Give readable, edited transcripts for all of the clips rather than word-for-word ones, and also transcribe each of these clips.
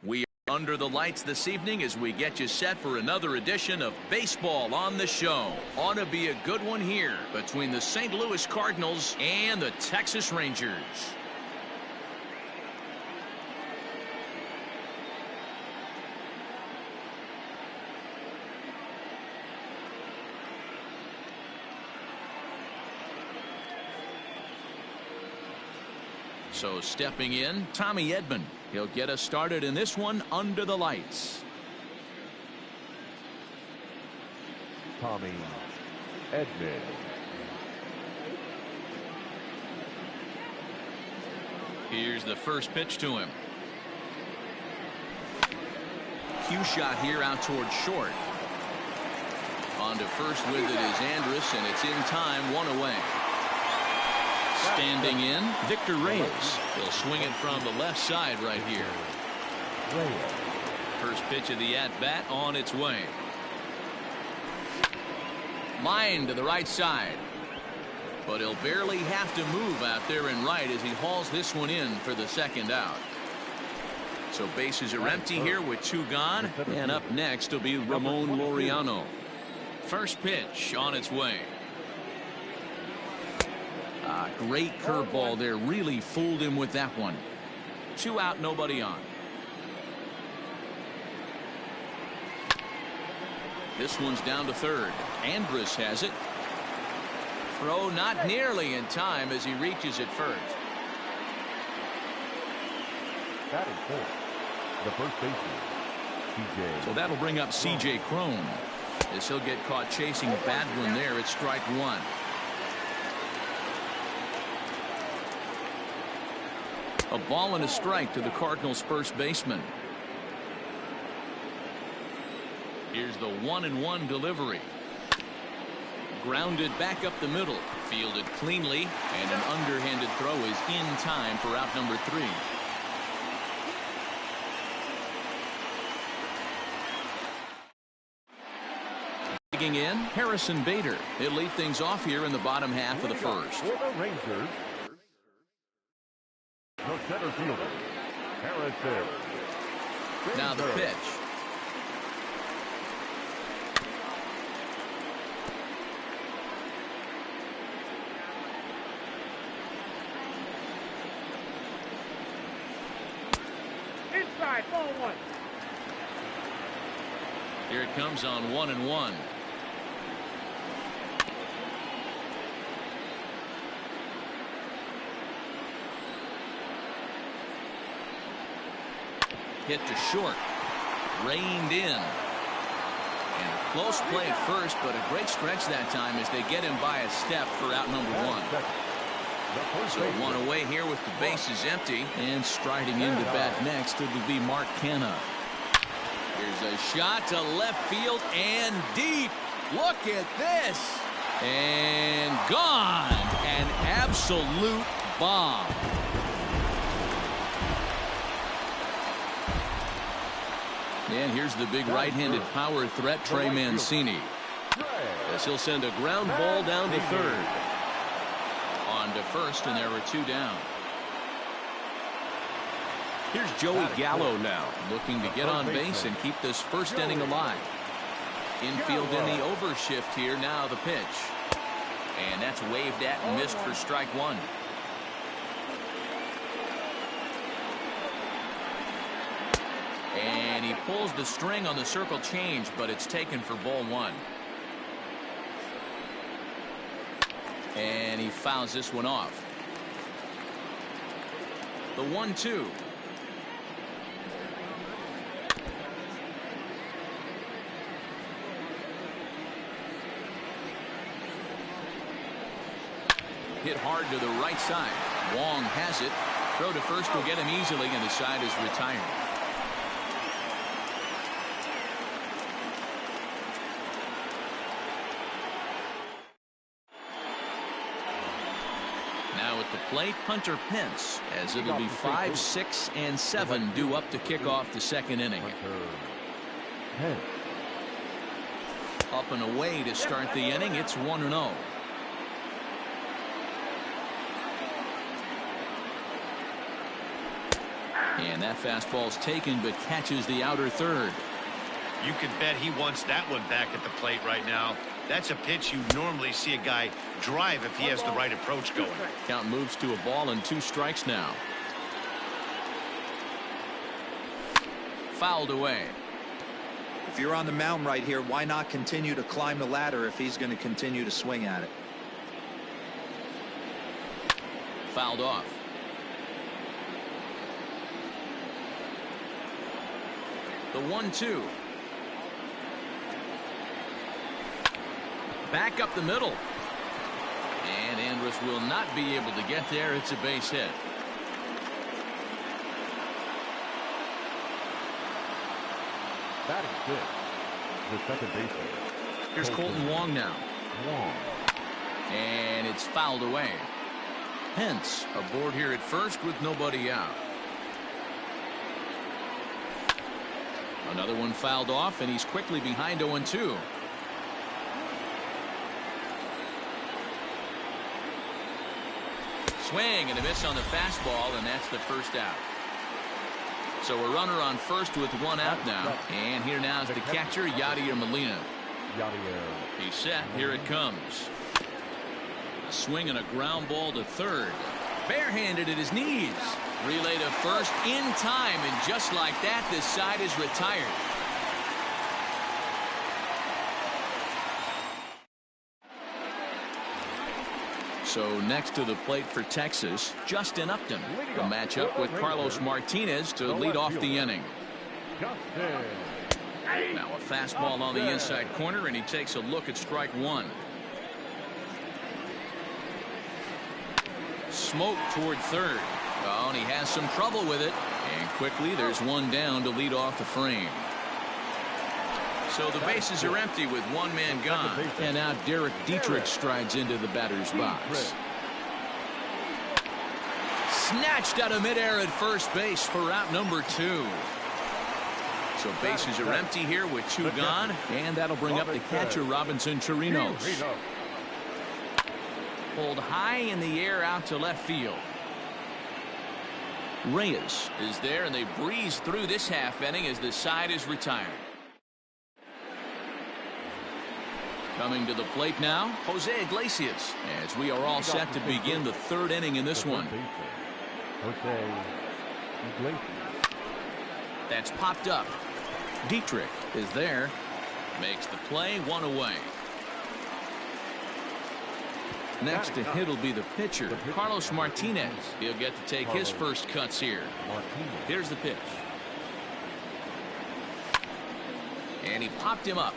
We are under the lights this evening as we get you set for another edition of Baseball on the Show. Ought to be a good one here between the St. Louis Cardinals and the Texas Rangers. So stepping in, Tommy Edman. He'll get us started in this one under the lights. Tommy Edman. Here's the first pitch to him. Cue shot here out towards short. On to first with it is Andrus, and it's in time, one away. Standing in, Victor Reyes. He'll swing it from the left side right here. First pitch of the at-bat on its way. Line to the right side. But he'll barely have to move out there in right as he hauls this one in for the second out. So bases are empty here with two gone. And up next will be Ramon Laureano. First pitch on its way. Great curveball there. Really fooled him with that one. 2 out, nobody on. This one's down to third. Andrus has it. Throw not nearly in time as he reaches it first. Batting fourth, the first baseman, C.J. So that'll bring up C.J. Cron as he'll get caught chasing a bad one there at strike one. A ball and a strike to the Cardinals' first baseman. Here's the 1-1 delivery. Grounded back up the middle. Fielded cleanly, and an underhanded throw is in time for out number 3. Digging in, Harrison Bader. He'll lead things off here in the bottom half of the first. For the Rangers, the center fielder, Harrison. Now the pitch. Inside, ball one. Here it comes on 1-1. Hit to short. Reined in. And a close play at first, but a great stretch that time as they get him by a step for out number 1. So one away here with the bases empty. And striding into bat next, it will be Mark Canha. Here's a shot to left field and deep. Look at this. And gone. An absolute bomb. And here's the big right-handed power threat, Trey Mancini. As he'll send a ground ball down to third. On to first, and there were 2 down. Here's Joey Gallo now, looking to get on base and keep this first inning alive. Infield in the overshift here, now the pitch. And that's waved at and missed for strike 1. And he pulls the string on the circle change, but it's taken for ball 1. And he fouls this one off. The 1-2. Hit hard to the right side. Wong has it. Throw to first will get him easily, and the side is retired. Now at the plate, Hunter Pence, as it'll be 5, 6, and 7 due up to kick off the second inning. Up and away to start the inning. It's 1-0. And that fastball's taken, but catches the outer third. You can bet he wants that one back at the plate right now. That's a pitch you normally see a guy drive if he has the right approach going. Count moves to a ball and 2 strikes now. Fouled away. If you're on the mound right here, why not continue to climb the ladder if he's going to continue to swing at it? Fouled off. The 1-2. Back up the middle. And Andrus will not be able to get there. It's a base hit. Batting fifth, the second baseman. Here's Colton Wong now. Wong. And it's fouled away. Hence aboard here at first with nobody out. Another one fouled off, and he's quickly behind 0-2. Swing and a miss on the fastball, and that's the first out. So a runner on first with 1 out now. And here now is the catcher, Yadier Molina. He's set. Here it comes. A swing and a ground ball to third. Barehanded at his knees. Relay to first in time, and just like that, this side is retired. So next to the plate for Texas, Justin Upton will match up with Carlos Martinez to lead off the inning. Now a fastball on the inside corner, and he takes a look at strike 1. Smoke toward third. Oh, and he has some trouble with it. And quickly there's 1 down to lead off the frame. So the bases are empty with 1 man gone. And now Derek Dietrich strides into the batter's box. Snatched out of midair at first base for out number 2. So bases are empty here with 2 gone. And that'll bring up the catcher, Robinson Chirinos. Pulled high in the air out to left field. Reyes is there, and they breeze through this half inning as the side is retired. Coming to the plate now, Jose Iglesias, as we are all set to begin the 3rd inning in this one. That's popped up. Dietrich is there, makes the play, 1 away. Next to hit will be the pitcher, Carlos Martinez. He'll get to take his first cuts here. Here's the pitch. And he popped him up.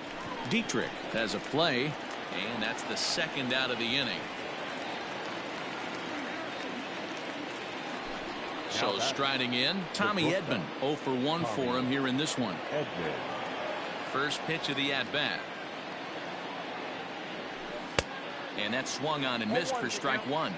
Dietrich has a play, and that's the 2nd out of the inning. So striding in, Tommy Edman. 0 for 1 for him here in this one. First pitch of the at-bat. And that swung on and missed for strike 1.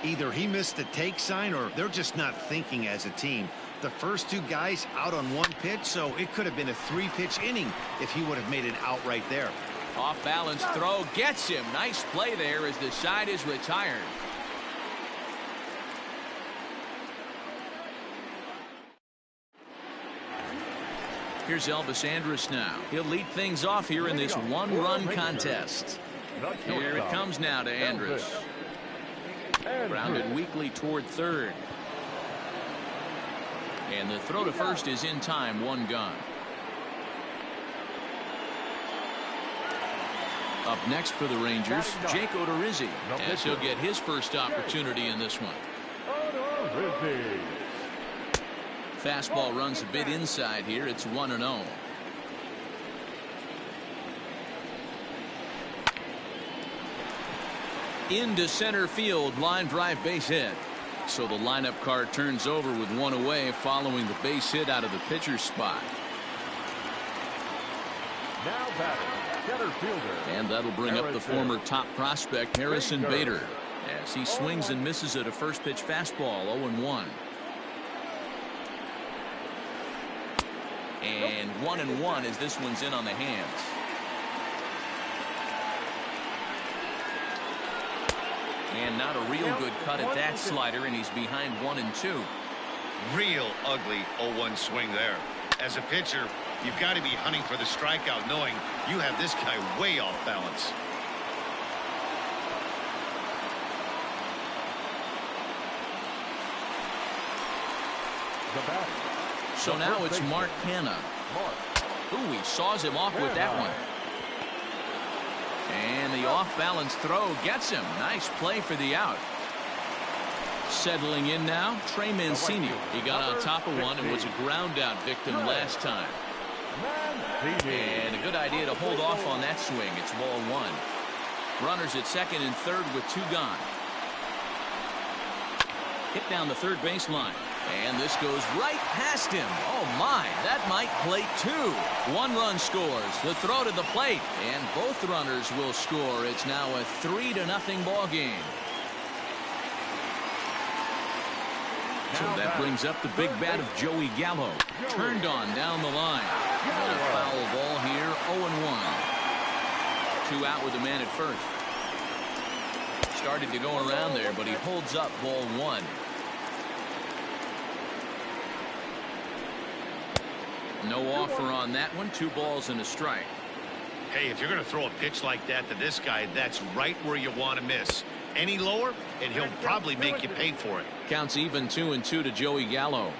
Either he missed the take sign, or they're just not thinking as a team. The first 2 guys out on 1 pitch, so it could have been a 3-pitch inning if he would have made it out right there. Off balance throw gets him. Nice play there as the side is retired. Here's Elvis Andrus now. He'll lead things off here in this 1-run contest. Here it comes now to Andrus. Grounded weakly toward third. And the throw to first is in time, 1 gone. Up next for the Rangers, Jake Odorizzi, as he'll get his first opportunity in this one. Fastball runs a bit inside here. It's 1-0. Into center field, line drive, base hit. So the lineup card turns over with 1 away following the base hit out of the pitcher's spot. Now batting, center fielder. And that'll bring up the former top prospect Harrison Bader as he swings and misses at a first pitch fastball. 0-1. And 1-1 as this one's in on the hands. And not a real good cut at that slider, and he's behind 1-2. Real ugly 0-1 swing there. As a pitcher, you've got to be hunting for the strikeout, knowing you have this guy way off balance. So now it's Mark Hanna. Ooh, he saws him off with that one. And the off-balance throw gets him. Nice play for the out. Settling in now, Trey Mancini. He got on top of one and was a ground-out victim last time. And a good idea to hold off on that swing. It's ball one. Runners at second and third with two gone. Hit down the third baseline. And this goes right past him. Oh, my. That might plate two. One run scores. The throw to the plate. And both runners will score. It's now a 3-0 ball game. So that brings up the big bat of Joey Gallo. Turned on down the line. But a foul ball here. 0-1. Two out with a man at first. Started to go around there, but he holds up ball one. No offer on that one. 2 balls and a strike. Hey, if you're going to throw a pitch like that to this guy, that's right where you want to miss. Any lower, and he'll probably make you pay for it. Counts even 2-2 to Joey Gallo.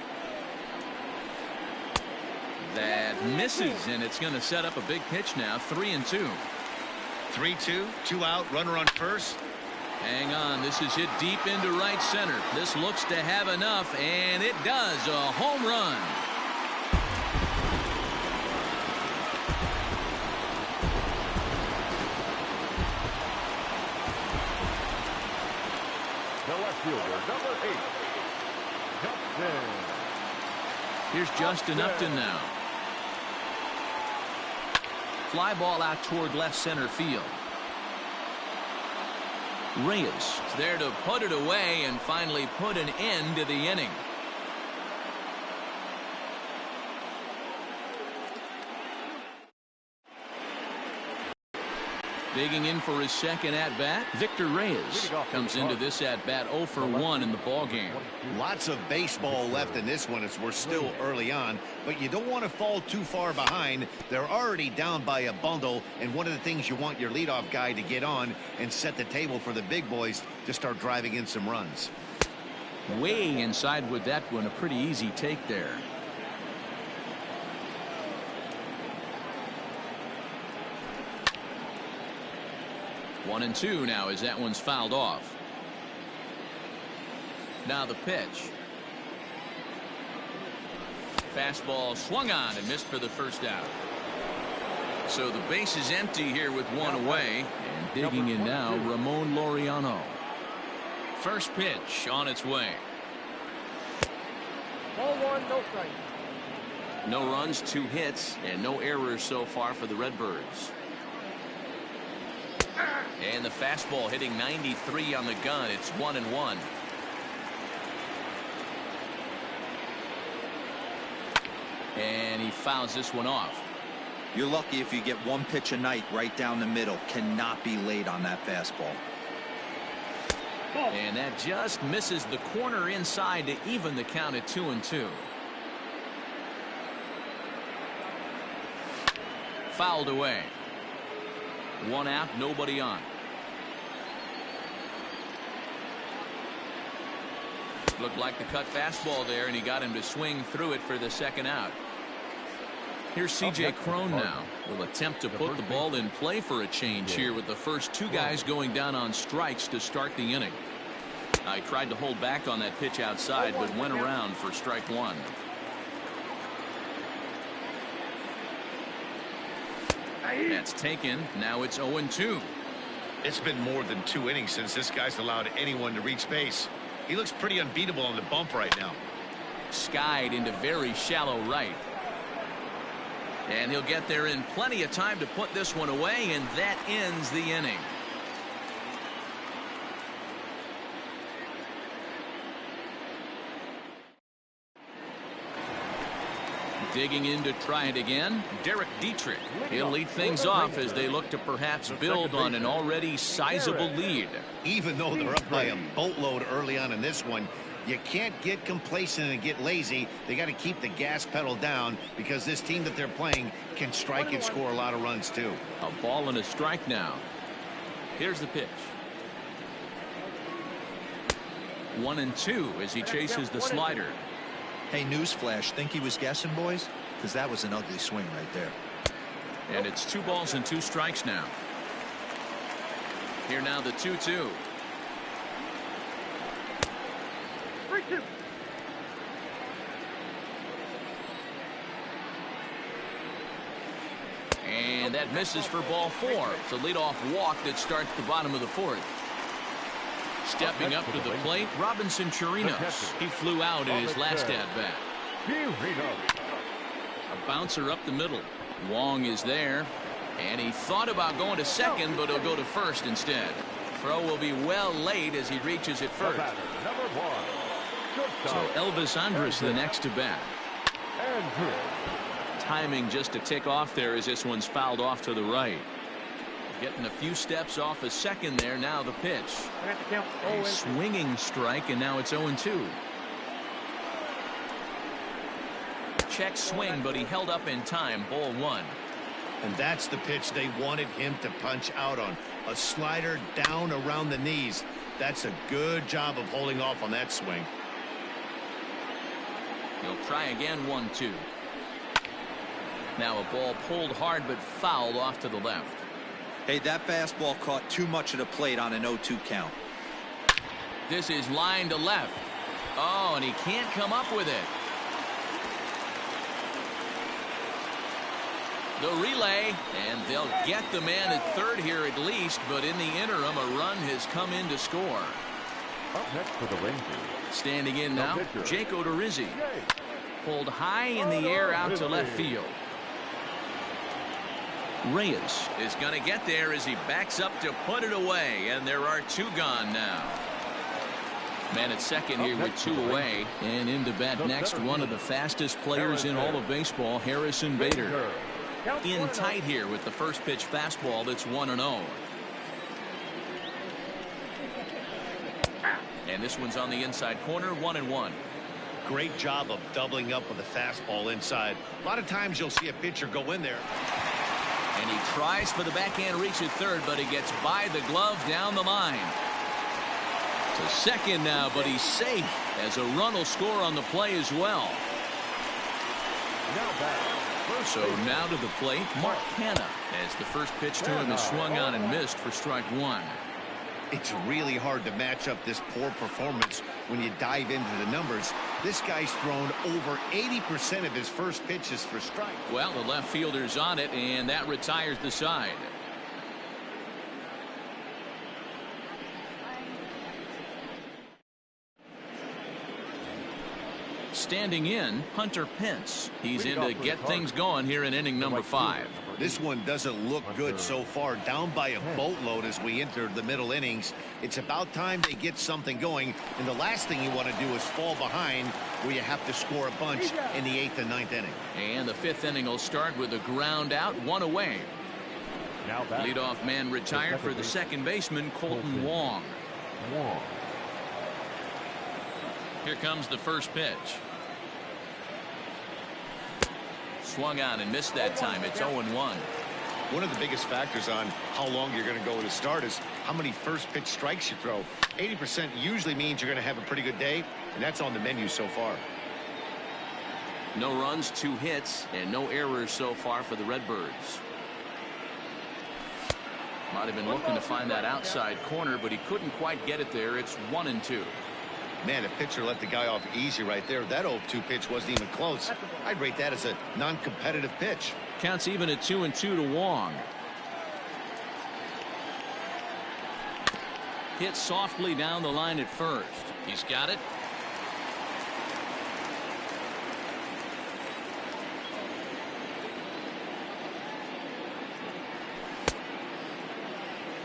That misses, and it's going to set up a big pitch now. 3-2. 3-2, 2 out, runner on first. Hang on, this is hit deep into right center. This looks to have enough, and it does. A home run. Number 8, Justin. Here's Justin Upton now. Fly ball out toward left center field. Reyes is there to put it away and finally put an end to the inning. Digging in for his second at-bat, Victor Reyes comes into this at-bat 0 for 1 in the ballgame. Lots of baseball left in this one as we're still early on, but you don't want to fall too far behind. They're already down by a bundle, and one of the things you want your leadoff guy to get on and set the table for the big boys to start driving in some runs. Way inside with that one, a pretty easy take there. One and two now as that one's fouled off. Now the pitch. Fastball swung on and missed for the first out. So the base is empty here with one away. And digging in now, Ramon Laureano. First pitch on its way. Ball one, no strike. No runs, 2 hits, and no errors so far for the Redbirds. And the fastball hitting 93 on the gun. It's 1-1. And he fouls this one off. You're lucky if you get one pitch a night right down the middle. Cannot be late on that fastball. And that just misses the corner inside to even the count at 2-2. Fouled away. 1 out, nobody on. Looked like the cut fastball there, and he got him to swing through it for the second out. Here's C.J. Cron now. Will attempt to put the ball in play for a change here with the first 2 guys going down on strikes to start the inning. I tried to hold back on that pitch outside, but went around for strike 1. That's taken. Now it's 0-2. It's been more than 2 innings since this guy's allowed anyone to reach base. He looks pretty unbeatable on the bump right now. Skied into very shallow right. And he'll get there in plenty of time to put this one away, and that ends the inning. Digging in to try it again, Derek Dietrich. He'll lead things off as they look to perhaps build on an already sizable lead. Even though they're up by a boatload early on in this one, You can't get complacent and get lazy. They got to keep the gas pedal down because this team that they're playing can strike and score a lot of runs too. A ball and a strike now. Here's the pitch. 1-2 as he chases the slider. Hey, newsflash, think he was guessing, boys? Because that was an ugly swing right there. And it's 2 balls and 2 strikes now. Here now the 2-2. 3-2. And that misses for ball 4. It's a leadoff walk that starts the bottom of the 4th. Stepping up to the plate, Robinson Chirinos. He flew out in his last at-bat. A bouncer up the middle. Wong is there, and he thought about going to second, but he'll go to first instead. Throw will be well late as he reaches it first. So Elvis Andrus the next to bat. Timing just a tick off there as this one's fouled off to the right. Getting a few steps off a second there. Now the pitch. A swinging strike, and now it's 0-2. Check swing, but he held up in time. Ball 1. And that's the pitch they wanted him to punch out on. A slider down around the knees. That's a good job of holding off on that swing. He'll try again. 1-2. Now a ball pulled hard but fouled off to the left. Hey, that fastball caught too much of the plate on an 0-2 count. This is line to left. Oh, and he can't come up with it. The relay, and they'll get the man at third here at least, but in the interim, a run has come in to score. Up next for the Rangers. Standing in now, Jake Odorizzi. Pulled high in the air out to left field. Reyes is going to get there as he backs up to put it away, and there are 2 gone now. Man at second here with 2 away, and in to bat next, one of the fastest players in all of baseball, Harrison Bader. In tight here with the first pitch fastball that's 1-0. And this one's on the inside corner, 1-1. Great job of doubling up with the fastball inside. A lot of times you'll see a pitcher go in there. And he tries for the backhand reach at third, but he gets by the glove down the line. To second now, but he's safe as a run will score on the play as well. So now to the plate, Mark Hanna, as the first pitch to him is swung on and missed for strike 1. It's really hard to match up this poor performance when you dive into the numbers. This guy's thrown over 80% of his first pitches for strike. Well, the left fielder's on it, and that retires the side. Standing in, Hunter Pence. He's in to get things going here in inning number 5. This one doesn't look good so far. Down by a boatload as we enter the middle innings. It's about time they get something going, and the last thing you want to do is fall behind where you have to score a bunch in the 8th and 9th inning. And the 5th inning will start with a ground out, 1 away. Leadoff man retired for the second baseman, Colton Wong. Here comes the first pitch. Swung on and missed that time. It's 0-1. One of the biggest factors on how long you're going to go with a start is how many first pitch strikes you throw. 80% usually means you're going to have a pretty good day, and that's on the menu so far. No runs, 2 hits, and no errors so far for the Redbirds. Might have been looking to find that outside corner, but he couldn't quite get it there. It's 1-2. Man, a pitcher let the guy off easy right there. That 0-2 pitch wasn't even close. I'd rate that as a non-competitive pitch. Counts even at 2-2 to Wong. Hit softly down the line at first. He's got it.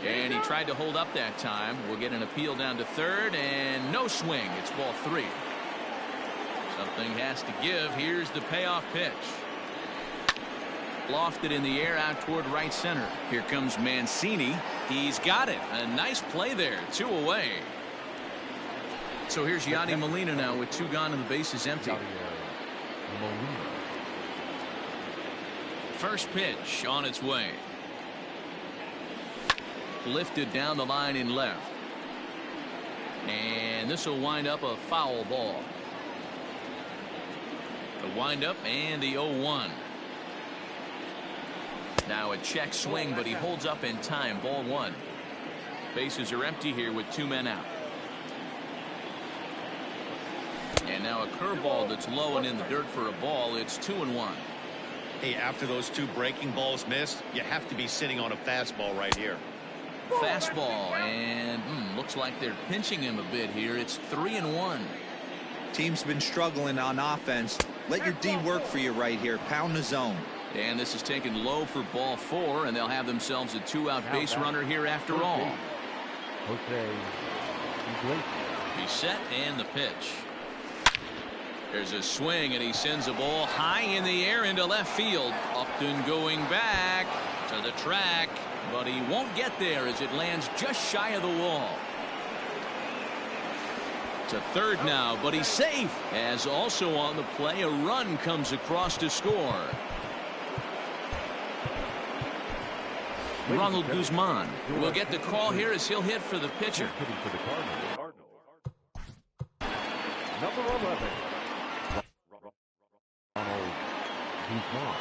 And he tried to hold up that time. We'll get an appeal down to third, and no swing. It's ball 3. Something has to give. Here's the payoff pitch. Lofted in the air out toward right center. Here comes Mancini. He's got it. A nice play there. 2 away. So here's Yadi Molina now with 2 gone and the base is empty. First pitch on its way. Lifted down the line in left. And this will wind up a foul ball. The windup and the 0-1. Now a check swing, but he holds up in time. Ball 1. Bases are empty here with 2 men out. And now a curveball that's low and in the dirt for a ball. It's 2-1. Hey, after those 2 breaking balls missed, you have to be sitting on a fastball right here. Fastball, and looks like they're pinching him a bit here. It's 3-1. Team's been struggling on offense. Let your D work for you right here. Pound the zone. And this is taken low for ball 4, and they'll have themselves a 2-out base runner here after all. He's set and the pitch. There's a swing, and he sends a ball high in the air into left field. Upton going back to the track, but he won't get there as it lands just shy of the wall. To third now, but he's safe. As also on the play, a run comes across to score. Ronald Guzman will get the call here as he'll hit for the pitcher. Number 11. Ronald Guzman.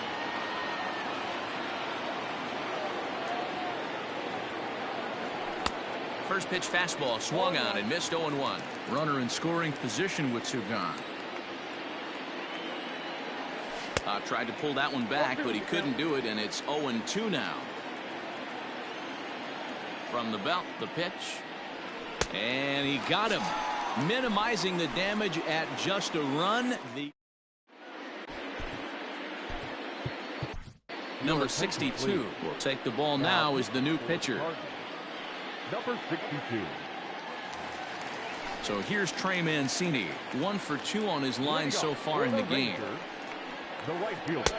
First pitch fastball swung on and missed. 0-1. Runner in scoring position with 2 gone. Tried to pull that one back, but he couldn't do it, and it's 0-2 now. From the belt, the pitch, and he got him, minimizing the damage at just a run. The number 62 will take the ball now as the new pitcher. Number 62. So here's Trey Mancini, 1 for 2 on his line so far in the game. The right fielder.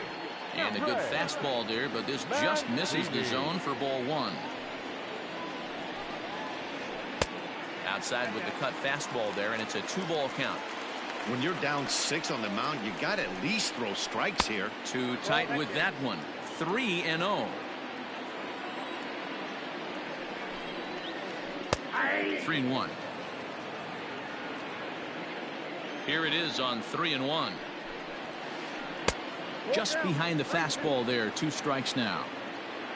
And a good fastball there, but this just misses the zone for ball 1. Outside with the cut fastball there, and it's a 2-ball count. When you're down 6 on the mound, you got to at least throw strikes here. Too tight with that one. 3-0. 3-1. Here it is on 3-1. Just behind the fastball there. 2 strikes now.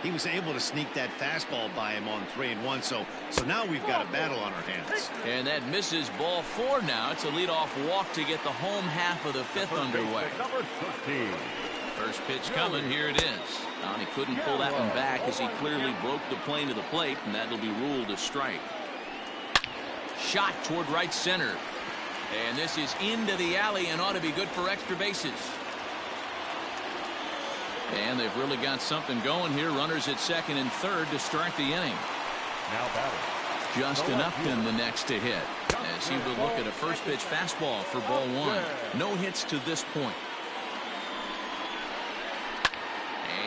He was able to sneak that fastball by him on 3-1, so now we've got a battle on our hands. And that misses ball 4 now. It's a leadoff walk to get the home half of the 5th underway. First pitch coming. Here it is. And he couldn't pull that one back as he clearly broke the plane to the plate, and that'll be ruled a strike. Shot toward right center. And this is into the alley and ought to be good for extra bases. And they've really got something going here. Runners at 2nd and 3rd to start the inning. Now batting. Justin Upton the next to hit, as he will look at a first pitch fastball for ball 1. No hits to this point.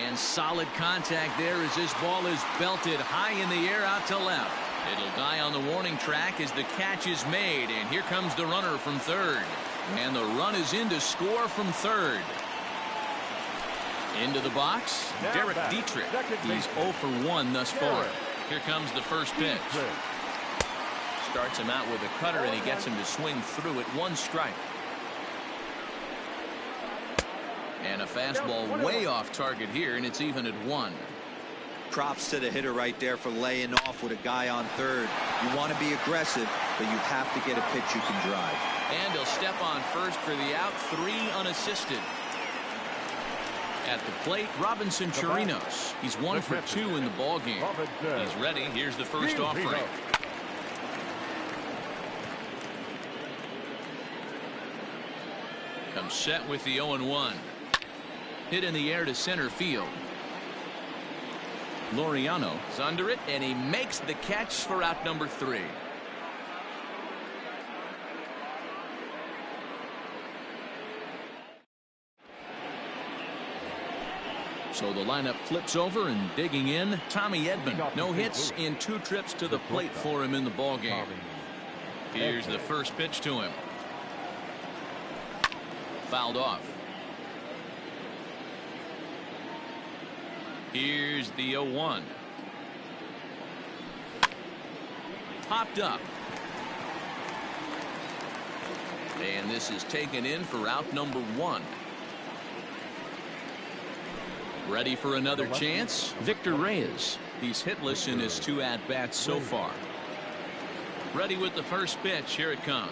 And solid contact there as this ball is belted high in the air out to left. It'll die on the warning track as the catch is made, and here comes the runner from 3rd. And the run is in to score from 3rd. Into the box, Derek Dietrich. He's 0 for 1 thus far. Here comes the first pitch. Starts him out with a cutter, and he gets him to swing through it. 1 strike. And a fastball way off target here, and it's even at 1. Props to the hitter right there for laying off with a guy on 3rd. You want to be aggressive, but you have to get a pitch you can drive. And he'll step on first for the out. 3 unassisted. At the plate, Robinson Chirinos. He's 1 for 2 in the ball game. He's ready. Here's the first offering. Comes set with the 0-1. Hit in the air to center field. Laureano is under it, and he makes the catch for out number 3. So the lineup flips over, and digging in, Tommy Edman. No hits in 2 trips to the plate for him in the ball game. Here's the first pitch to him. Fouled off. Here's the 0-1. Popped up. And this is taken in for out number 1. Ready for another chance? Victor Reyes. He's hitless in his 2 at-bats so far. Ready with the first pitch. Here it comes.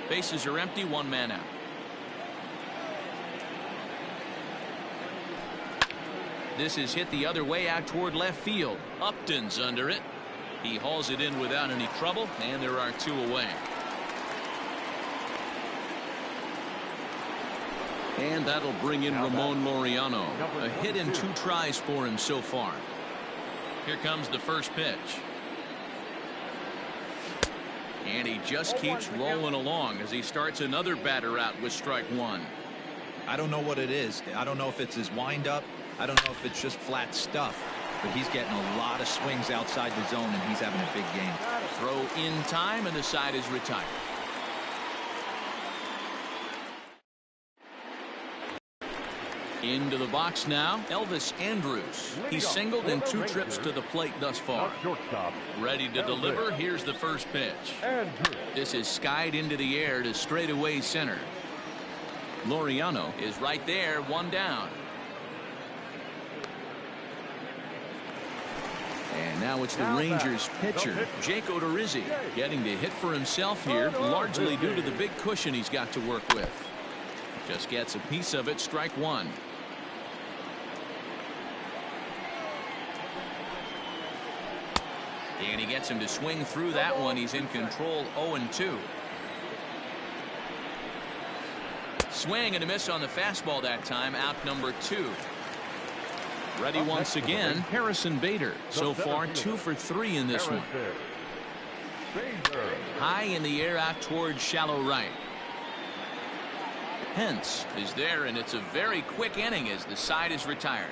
Bases are empty, 1 man out. This is hit the other way out toward left field. Upton's under it. He hauls it in without any trouble, and there are 2 away. And that'll bring in Ramon Laureano. A hit and 2 tries for him so far. Here comes the first pitch. And he just keeps rolling along as he starts another batter out with strike 1. I don't know what it is. I don't know if it's his windup. I don't know if it's just flat stuff. But he's getting a lot of swings outside the zone, and he's having a big game. Throw in time, and the side is retired. Into the box now, Elvis Andrus. He's singled in 2 trips to the plate thus far. Ready to deliver. Here's the first pitch. This is skied into the air to straightaway center. Laureano is right there, 1 down. And now it's the Rangers pitcher, Jake Odorizzi, getting to hit for himself here, largely due to the big cushion he's got to work with. Just gets a piece of it, strike 1. And he gets him to swing through that one. He's in control, 0-2. Swing and a miss on the fastball that time, out number 2. Ready once again, Harrison Bader. So far 2 for 3 in this one. High in the air out towards shallow right. Pence is there, and it's a very quick inning as the side is retired.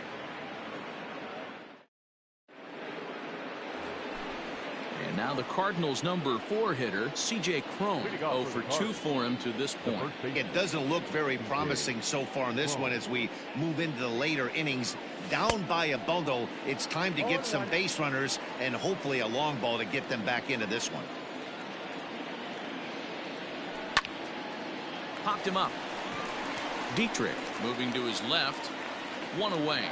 And now the Cardinals' number 4 hitter, C.J. Cron, 0 for 2 for him to this point. It doesn't look very promising so far in this one as we move into the later innings. Down by a bundle, it's time to get some base runners and hopefully a long ball to get them back into this one. Popped him up. Dietrich moving to his left, 1 away.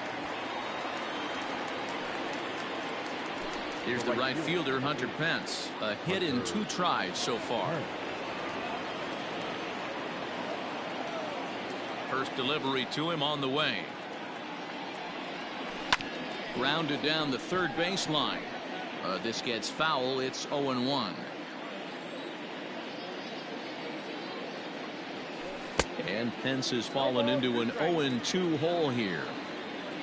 Here's the right fielder, Hunter Pence. A hit in 2 tries so far. First delivery to him on the way. Grounded down the third baseline. This gets foul. It's 0-1. And Pence has fallen into an 0-2 hole here.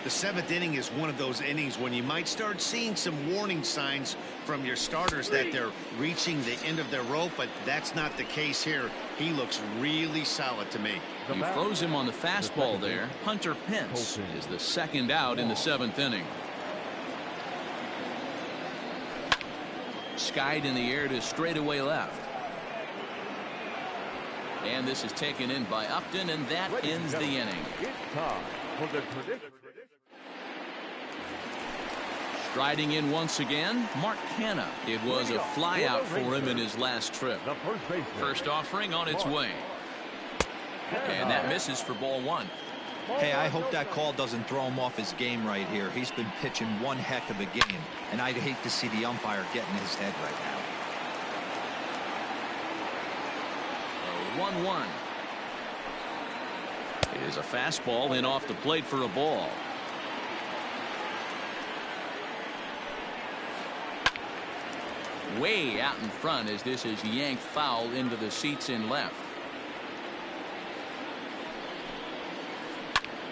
The 7th inning is one of those innings when you might start seeing some warning signs from your starters that they're reaching the end of their rope, but that's not the case here. He looks really solid to me. He froze him on the fastball there. Hunter Pence is the 2nd out in the 7th inning. Skied in the air to straightaway left. And this is taken in by Upton, and that ends the inning. Striding in once again, Mark Canha. It was a flyout for him in his last trip. First offering on its way. And that misses for ball 1. Hey, I hope that call doesn't throw him off his game right here. He's been pitching one heck of a game, and I'd hate to see the umpire get in his head right now. 1-1. It is a fastball in off the plate for a ball. Way out in front as this is yanked foul into the seats in left.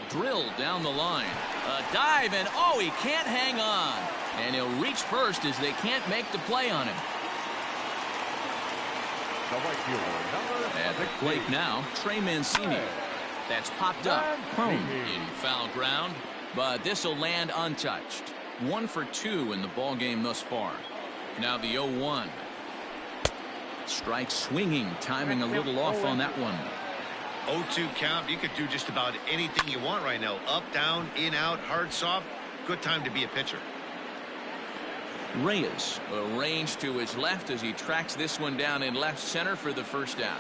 Drilled down the line. A dive, and oh, he can't hang on. And he'll reach first as they can't make the play on him. At the plate now, Trey Mancini. That's popped up. Home in foul ground. but this will land untouched. 1 for 2 in the ball game thus far. Now the 0-1. Strike swinging, timing a little off on that one. 0-2 count. You could do just about anything you want right now. Up, down, in, out, hard, soft. Good time to be a pitcher. Reyes arranged to his left as he tracks this one down in left center for the first out.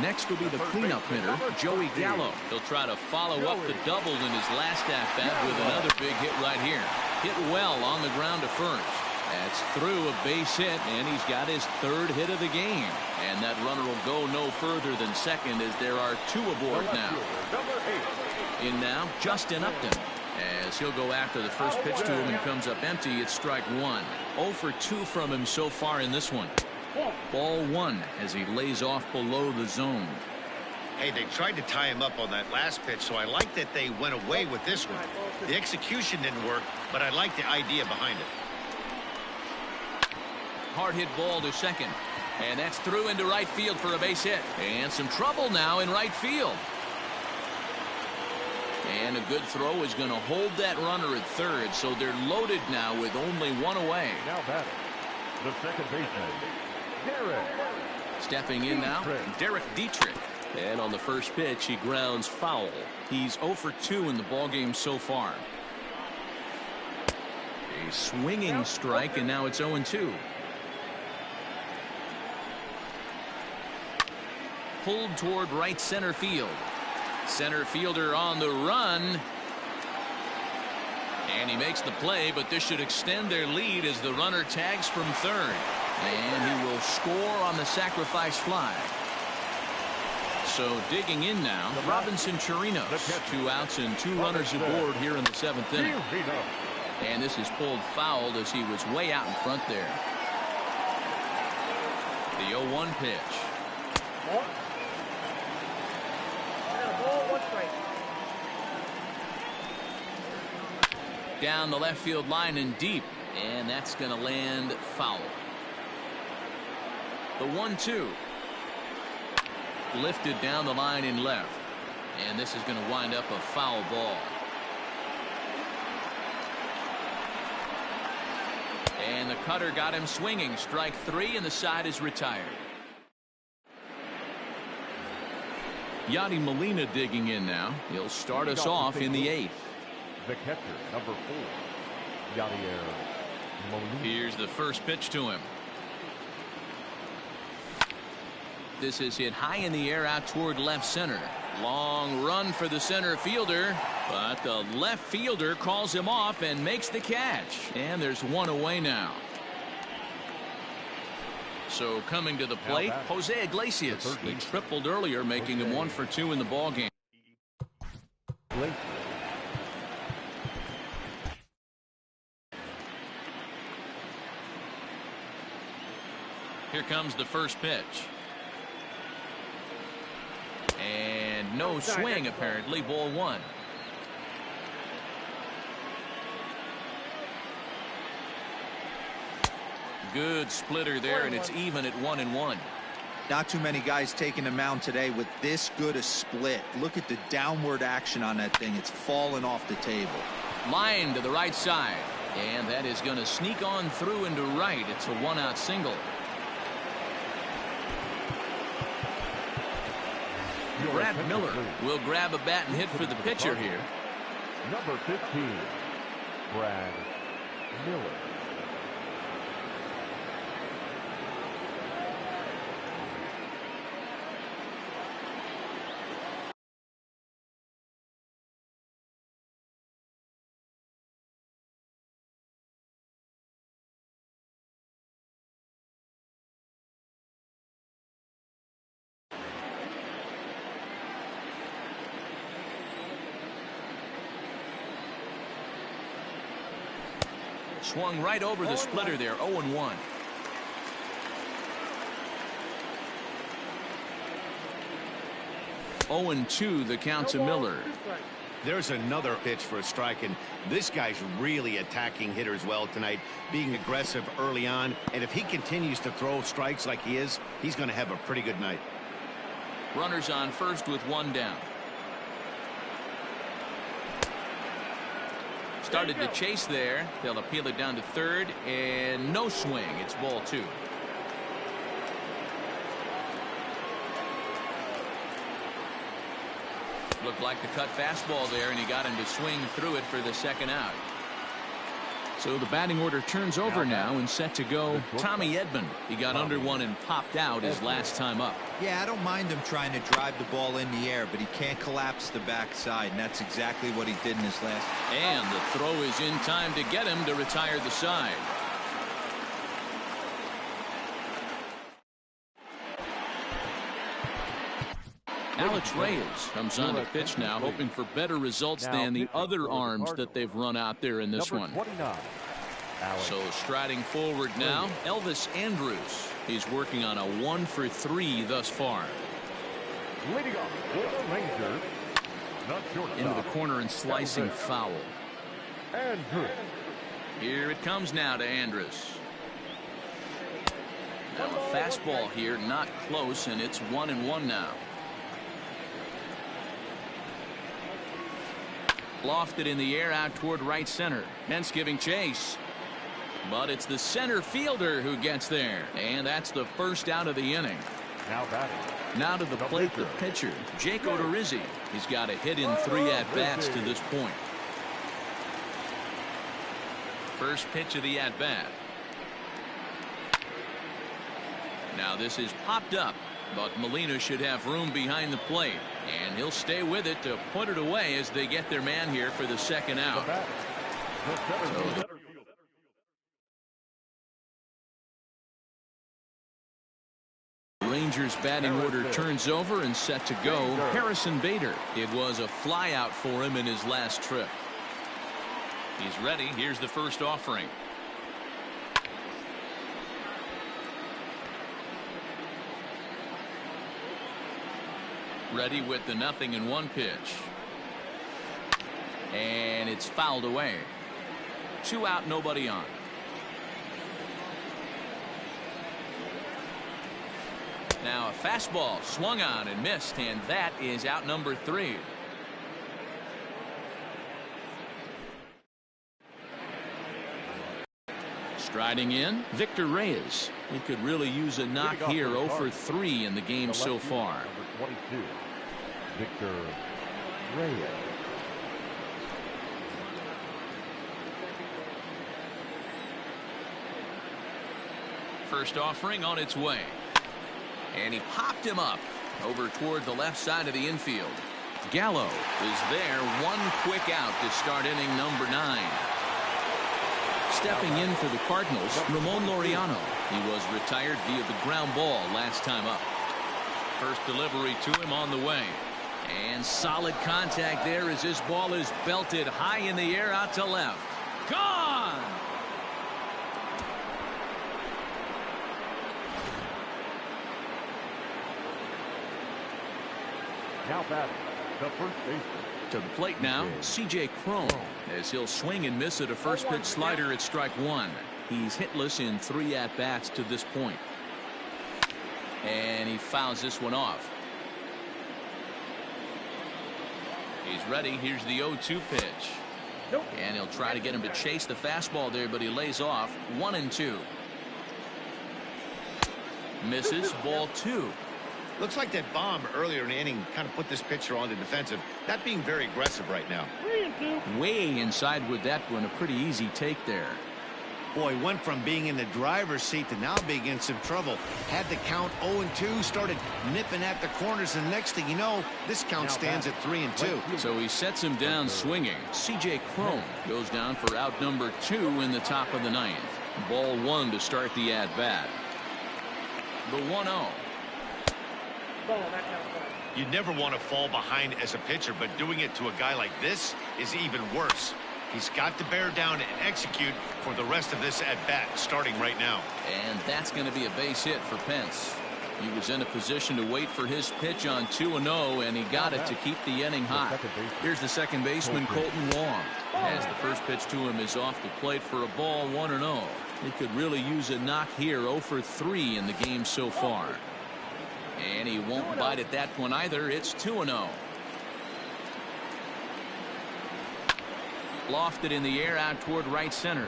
Next will be the cleanup hitter, Joey Gallo. He'll try to follow up the double in his last at-bat with another big hit right here. Hit well on the ground to first. That's through a base hit, and he's got his 3rd hit of the game. And that runner will go no further than second as there are 2 aboard now. In now, Justin Upton. As he'll go after the first pitch to him and comes up empty, it's strike 1. 0 for 2 from him so far in this one. Ball 1 as he lays off below the zone. Hey, they tried to tie him up on that last pitch, so I like that they went away with this one. The execution didn't work, but I like the idea behind it. Hard hit ball to second. And that's through into right field for a base hit. And some trouble now in right field. And a good throw is going to hold that runner at third, so they're loaded now with only 1 away. Now batting, the second baseman, Derek. Stepping in now, Derek Dietrich. And on the first pitch, he grounds foul. He's 0 for 2 in the ballgame so far. A swinging strike, and now it's 0-2. Pulled toward right center field. Center fielder on the run. And he makes the play, but this should extend their lead as the runner tags from third. And he will score on the sacrifice fly. So digging in now, Robinson Chirinos. 2 outs and 2 runners aboard here in the 7th inning. And this is pulled fouled as he was way out in front there. The 0-1 pitch. Down the left field line and deep, and that's going to land foul. The 1-2 lifted down the line in left, and this is going to wind up a foul ball. And the cutter got him swinging. Strike 3, and the side is retired. Yadi Molina digging in now. He'll start us off in the 8th. The catcher, number 4, Yadier Molina. Here's the first pitch to him. This is hit high in the air out toward left center. Long run for the center fielder, but the left fielder calls him off and makes the catch. And there's 1 away now. So coming to the plate, Jose Iglesias. He tripled earlier, making him 1 for 2 in the ballgame. Here comes the first pitch. And no swing, apparently. Ball 1. Good splitter there, and it's even at 1-1. Not too many guys taking the mound today with this good a split. Look at the downward action on that thing. It's fallen off the table. Line to the right side, and that is going to sneak on through into right. It's a 1-out single. Brad Miller will grab a bat and hit for the pitcher here. Number 15, Brad Miller. Swung right over the splitter there. 0-1. The count to Miller. There's another pitch for a strike, and this guy's really attacking hitters well tonight, being aggressive early on, and if he continues to throw strikes like he is, he's going to have a pretty good night. Runners on first with 1 down. Started to chase there. They'll appeal it down to third, and no swing. It's ball 2. Looked like the cut fastball there, and he got him to swing through it for the second out. So the batting order turns over now and set to go Tommy Edman. He got under one and popped out his last time up. Yeah, I don't mind him trying to drive the ball in the air, but he can't collapse the backside, and that's exactly what he did in his last. And the throw is in time to get him to retire the side. Alex Reyes comes on the pitch now, hoping for better results than the other arms that they've run out there in this one. So striding forward now, Elvis Andrus. He's working on a 1 for 3 thus far. Leading off for the Rangers, Into the corner and slicing foul. Andrus. Here it comes now to Andrus. Now a fastball here, not close, and it's 1-1 now. Lofted in the air out toward right center. Hence giving chase. But it's the center fielder who gets there. And that's the first out of the inning. Now batting. Now to the plate, the pitcher, Jake Odorizzi. He's got a hit in 3 at-bats to this point. First pitch of the at-bat. Now this is popped up, but Molina should have room behind the plate. And he'll stay with it to put it away as they get their man here for the second out. Rangers batting order turns over and set to go. Harrison Bader. It was a flyout for him in his last trip. He's ready. Here's the first offering. Ready with the 0-1 pitch. And it's fouled away. 2 out, nobody on. Now a fastball swung on and missed, and that is out number 3. Striding in, Victor Reyes. He could really use a knock here. 0 for 3 in the game so far. Number 22, Victor Reyes. First offering on its way. And he popped him up over toward the left side of the infield. Gallo is there. 1 quick out to start inning number 9. Stepping in for the Cardinals, Ramon Laureano. He was retired via the ground ball last time up. First delivery to him on the way. And solid contact there as this ball is belted high in the air out to left. Gone! Now batting, the first baseman. To the plate now, C.J. Cron, as he'll swing and miss at a first pitch slider at strike 1. He's hitless in 3 at-bats to this point. And he fouls this one off. He's ready. Here's the 0-2 pitch. And he'll try to get him to chase the fastball there, but he lays off. 1-2. Misses. Ball 2. Looks like that bomb earlier in the inning kind of put this pitcher on the defensive. Not being very aggressive right now. Way inside with that one. A pretty easy take there. Boy, went from being in the driver's seat to now being in some trouble. Had the count 0-2, started nipping at the corners, and next thing you know, this count stands at 3-2. So he sets him down swinging. C.J. Cron goes down for out number 2 in the top of the 9th. Ball 1 to start the at-bat. The 1-0. You never want to fall behind as a pitcher, but doing it to a guy like this is even worse. He's got to bear down and execute for the rest of this at-bat starting right now. And that's going to be a base hit for Pence. He was in a position to wait for his pitch on 2-0, and he got it to keep the inning hot. Here's the second baseman, Colton Wong. As the first pitch to him is off the plate for a ball, 1-0. He could really use a knock here. 0 for 3 in the game so far. And he won't bite at that one either. It's 2-0. Lofted in the air out toward right center.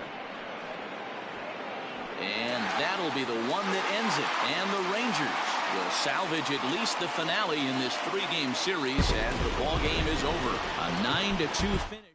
And that'll be the one that ends it. And the Rangers will salvage at least the finale in this 3-game series as the ball game is over. A 9-2 finish.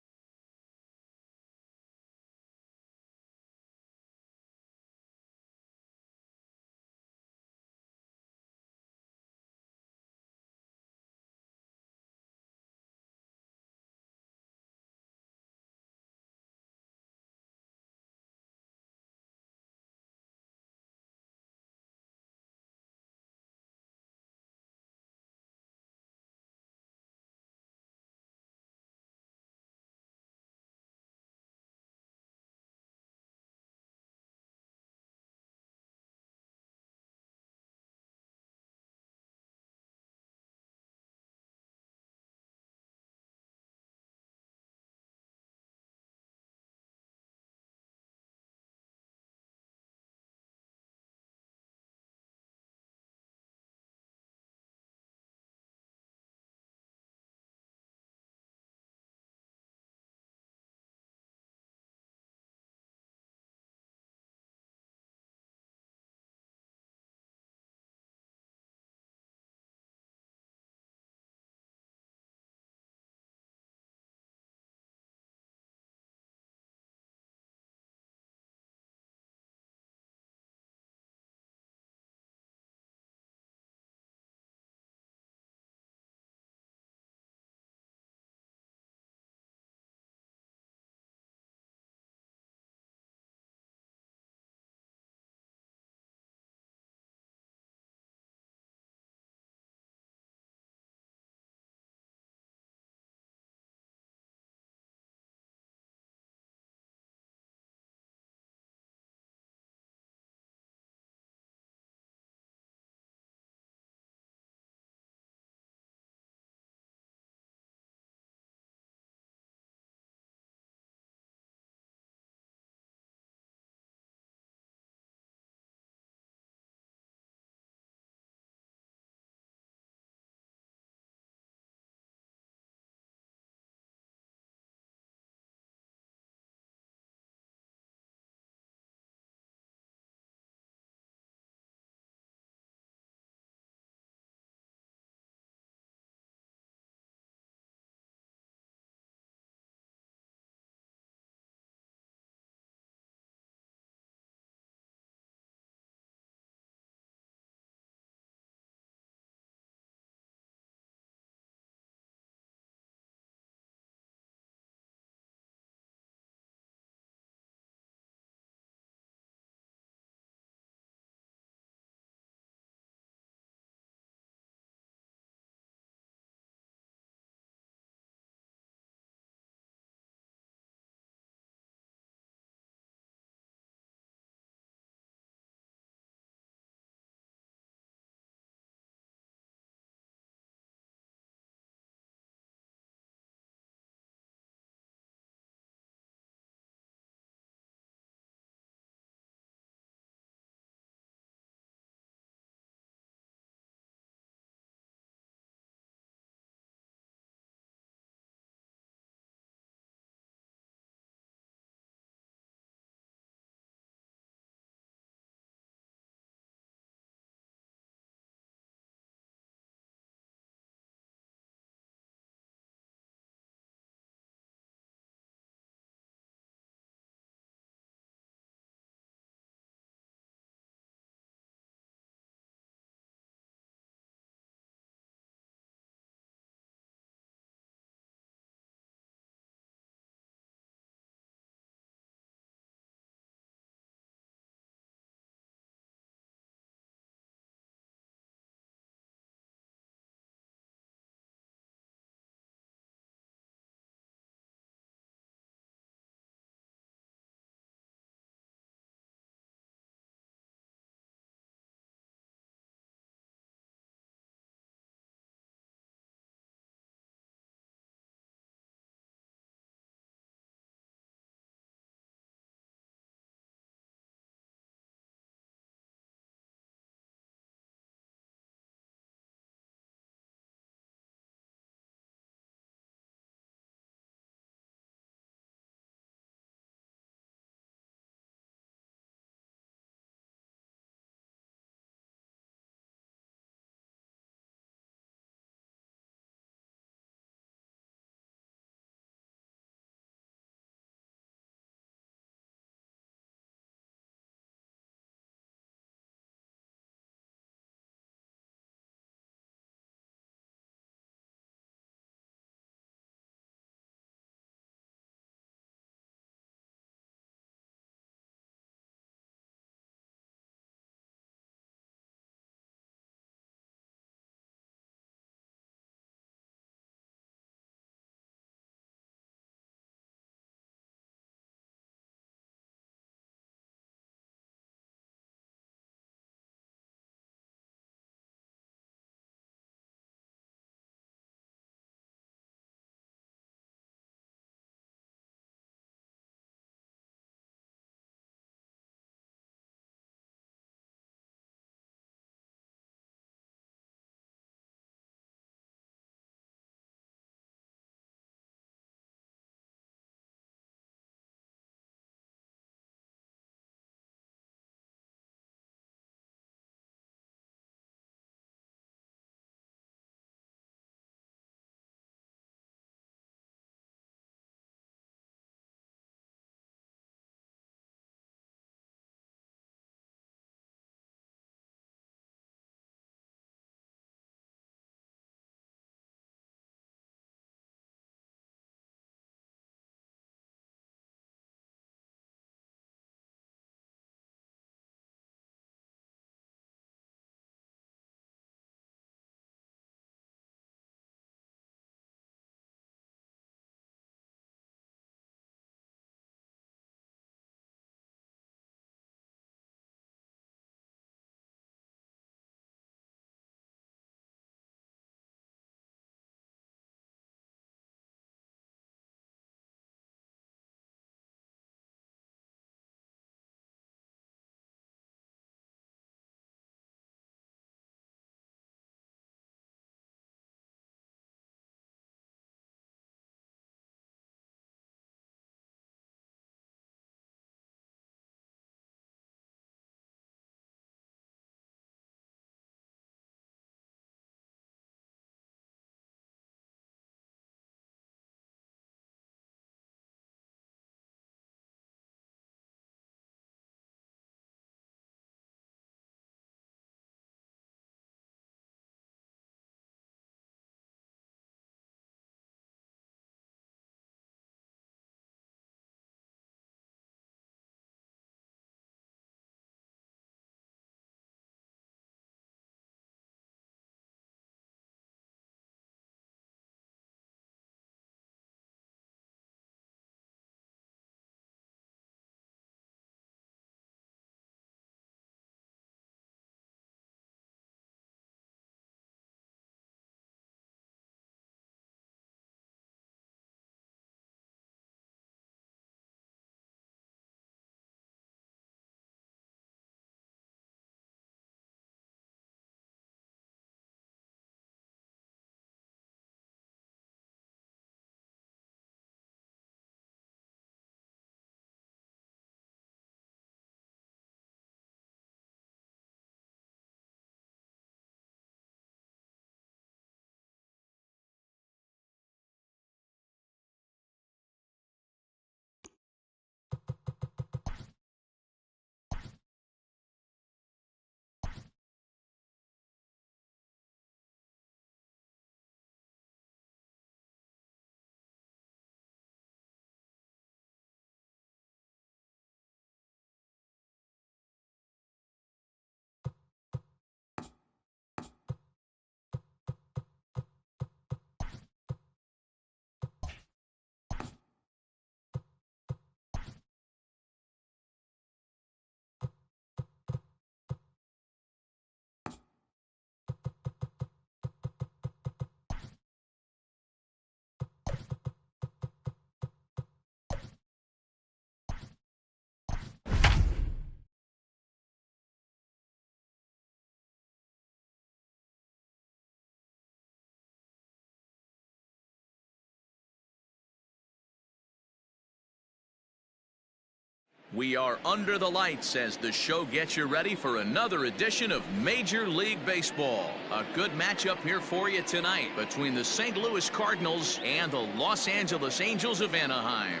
We are under the lights as the show gets you ready for another edition of Major League Baseball. A good matchup here for you tonight between the St. Louis Cardinals and the Los Angeles Angels of Anaheim.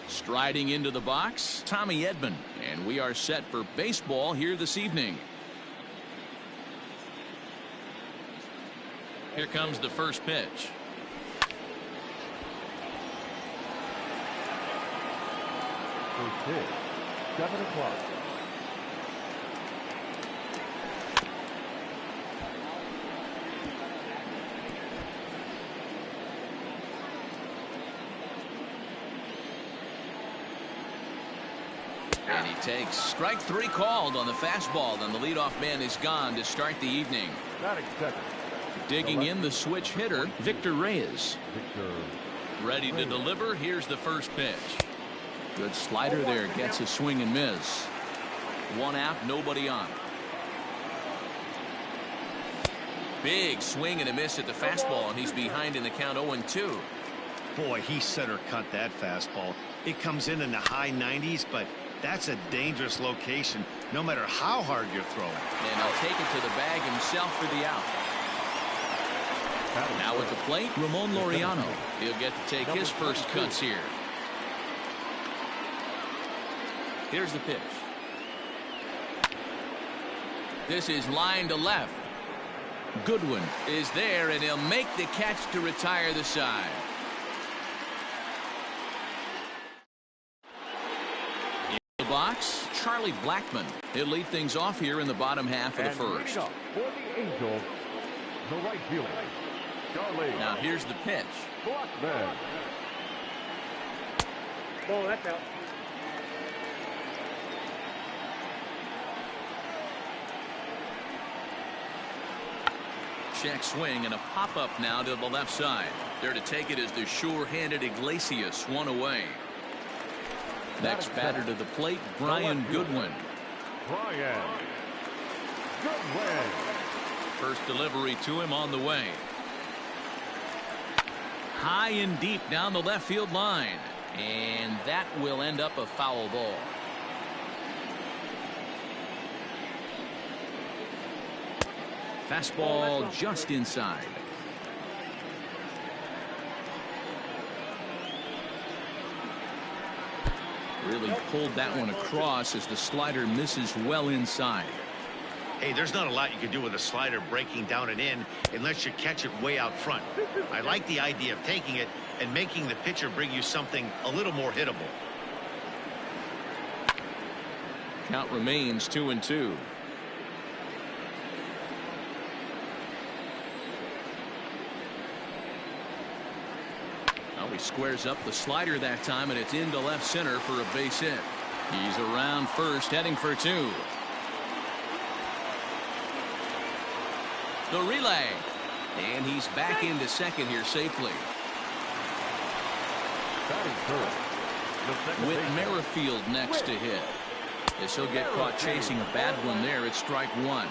Striding into the box, Tommy Edman, and we are set for baseball here this evening. Here comes the first pitch. First pitch, 7 o'clock. And he takes strike 3 called on the fastball. Then the leadoff man is gone to start the evening. Batting second. Digging in the switch hitter, Victor Reyes. Ready to deliver. Here's the first pitch. Good slider there. Gets a swing and miss. 1 out, nobody on. Big swing and a miss at the fastball, and he's behind in the count 0-2. Boy, he center cut that fastball. It comes in the high 90s, but that's a dangerous location, no matter how hard you're throwing. And he'll take it to the bag himself for the out. Now at the plate, Ramon Laureano. He'll get to take his first cuts here. Here's the pitch. This is line to left. Goodwin is there, and he'll make the catch to retire the side. Box, Charlie Blackmon. He'll lead things off here in the bottom half of the first. For the Angels, the right fielder, Charlie. Now here's the pitch. Blackmon. Oh, that's out. Check swing and a pop-up now to the left side. There to take it is the sure-handed Iglesias, 1 away. Next batter to the plate, Brian Goodwin. Brian Goodwin. First delivery to him on the way. High and deep down the left field line. And that will end up a foul ball. Fastball just inside. Really pulled that one across as the slider misses well inside. Hey, there's not a lot you can do with a slider breaking down and in unless you catch it way out front. I like the idea of taking it and making the pitcher bring you something a little more hittable. Count remains 2-2. He squares up the slider that time, and it's into left center for a base hit. He's around first, heading for 2. The relay, and he's back into second here safely. With Merrifield next to hit, as he'll get caught chasing a bad one there. It's strike 1.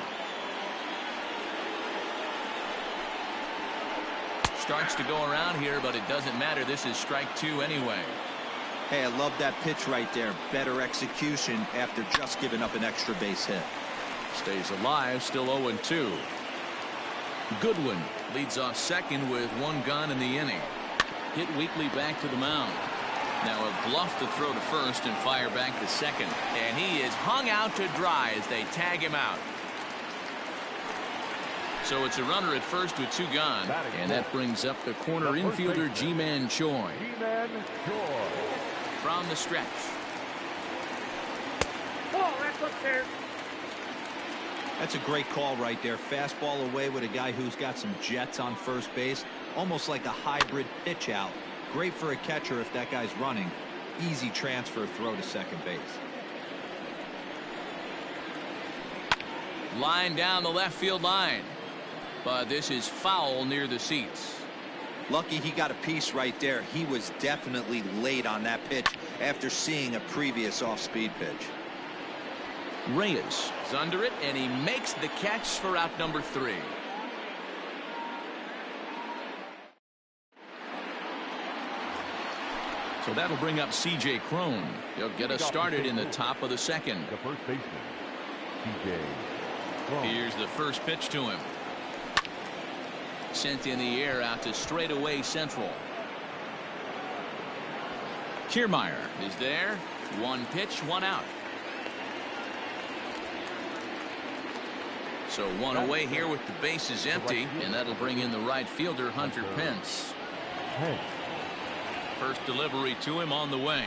Starts to go around here, but it doesn't matter. This is strike 2 anyway. Hey, I love that pitch right there. Better execution after just giving up an extra base hit. Stays alive, still 0-2. Goodwin leads off second with 1 gone in the inning. Hit weakly back to the mound. Now a bluff to throw to first and fire back to second. And he is hung out to dry as they tag him out. So it's a runner at first with 2 gone, and that brings up the corner infielder Ji-Man Choi. From the stretch. Oh, that's upstairs. That's a great call right there. Fastball away with a guy who's got some jets on first base, almost like a hybrid pitch out. Great for a catcher if that guy's running. Easy transfer throw to second base. Line down the left field line. But this is foul near the seats. Lucky he got a piece right there. He was definitely late on that pitch. after seeing a previous off-speed pitch. Reyes is under it, and he makes the catch for out number 3. So that'll bring up C.J. Cron. He'll get us started in the top of the second. The first baseman, C.J. Cron. Here's the first pitch to him. Sent in the air out to straightaway central. Kiermaier is there. 1 pitch, 1 out. So 1 away here with the bases empty, and that'll bring in the right fielder, Hunter Pence. First delivery to him on the way.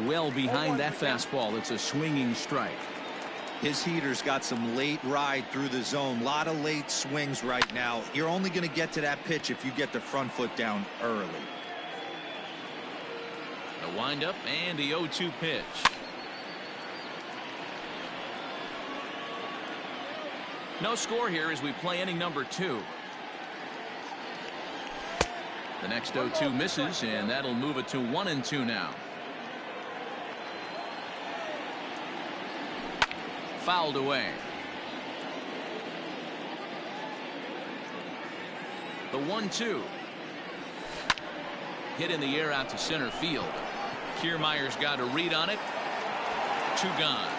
Well behind that fastball. It's a swinging strike. His heater's got some late ride through the zone. A lot of late swings right now. You're only going to get to that pitch if you get the front foot down early. The windup and the 0-2 pitch. No score here as we play inning number 2. The next 0-2 misses, and that'll move it to 1-2 now. Fouled away. The 1-2. Hit in the air out to center field. Kiermaier's got a read on it. 2 gone.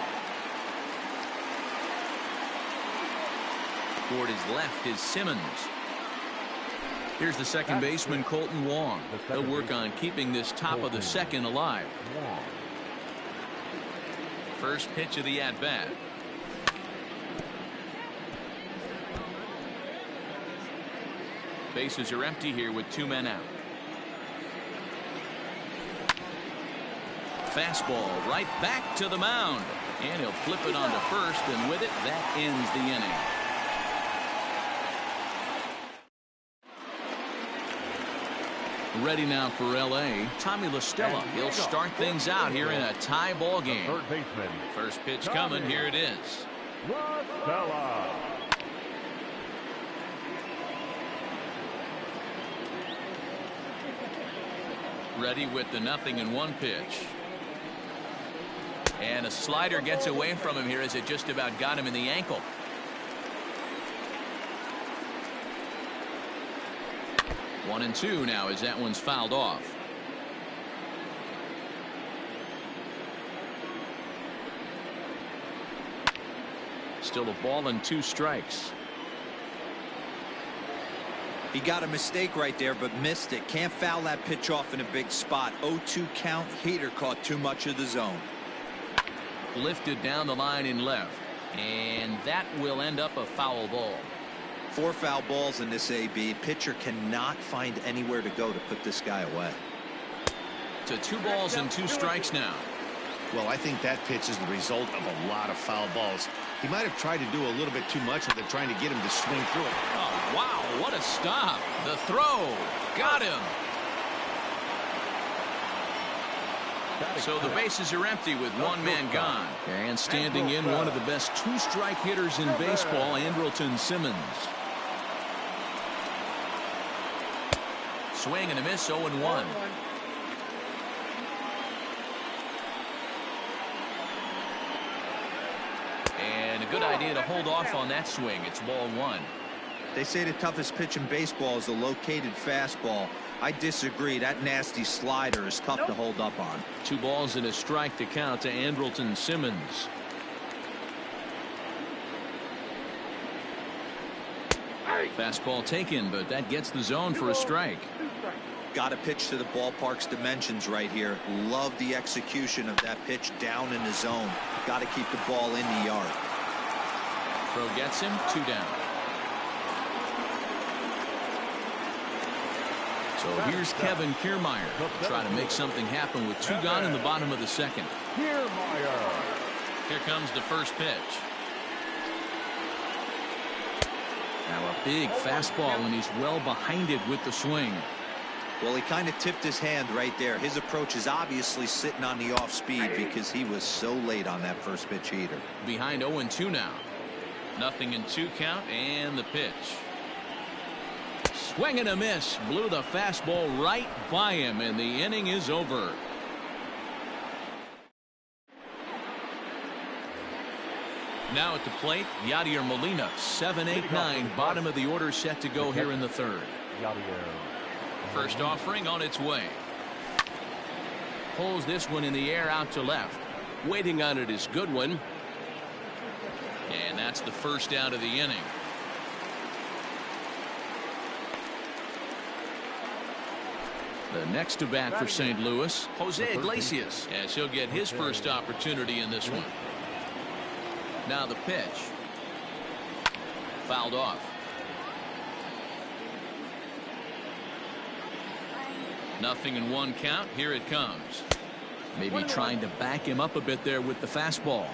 Toward his left is Simmons. Here's the second baseman, Colton Wong. He'll work on keeping this top of the second alive. First pitch of the at-bat. Bases are empty here with 2 men out. Fastball right back to the mound. And he'll flip it onto first, and with it, that ends the inning. Ready now for L.A. Tommy La Stella. He'll start things out here in a tie ball game. Third baseman. First pitch coming. Here it is. La Stella. Ready with the 0-1 pitch. And a slider gets away from him here as it just about got him in the ankle. One and two now as that one's fouled off. Still a ball and 2 strikes. He got a mistake right there, but missed it. Can't foul that pitch off in a big spot. 0-2 count. Hader caught too much of the zone. Lifted down the line in left. And that will end up a foul ball. 4 foul balls in this AB. Pitcher cannot find anywhere to go to put this guy away. To 2 balls and 2 strikes now. Well, I think that pitch is the result of a lot of foul balls. He might have tried to do a little bit too much with it, trying to get him to swing through it. Oh, wow, what a stop. The throw. Got him. So the bases are empty with 1 man gone. And standing in, one of the best 2-strike hitters in baseball, Andrelton Simmons. Swing and a miss, 0-1. And a good idea to hold off on that swing. It's ball 1. They say the toughest pitch in baseball is a located fastball. I disagree. That nasty slider is tough to hold up on. 2 balls and a strike to count to Andrelton Simmons. Fastball taken, but that gets the zone for a strike. Got to pitch to the ballpark's dimensions right here. Love the execution of that pitch down in the zone. Got to keep the ball in the yard. Throw gets him, 2 down. So here's Kevin Kiermaier to try to make something happen with 2 gone in the bottom of the second. Kiermaier. Here comes the first pitch. Now a big fastball, and he's well behind it with the swing. Well, he kind of tipped his hand right there. His approach is obviously sitting on the off speed because he was so late on that first pitch heater. Behind 0-2 now. 0-2 count, and the pitch. Swing and a miss. Blew the fastball right by him, and the inning is over. Now at the plate, Yadier Molina, 7-8-9, bottom of the order set to go here in the third. First offering on its way. Pulls this one in the air out to left. Waiting on it is Goodwin. And that's the first out of the inning. The next to bat for St. Louis, Jose Iglesias, as he'll get his first opportunity in this one. Now the pitch. Fouled off. Nothing in one count. Here it comes. Maybe trying to back him up a bit there with the fastball.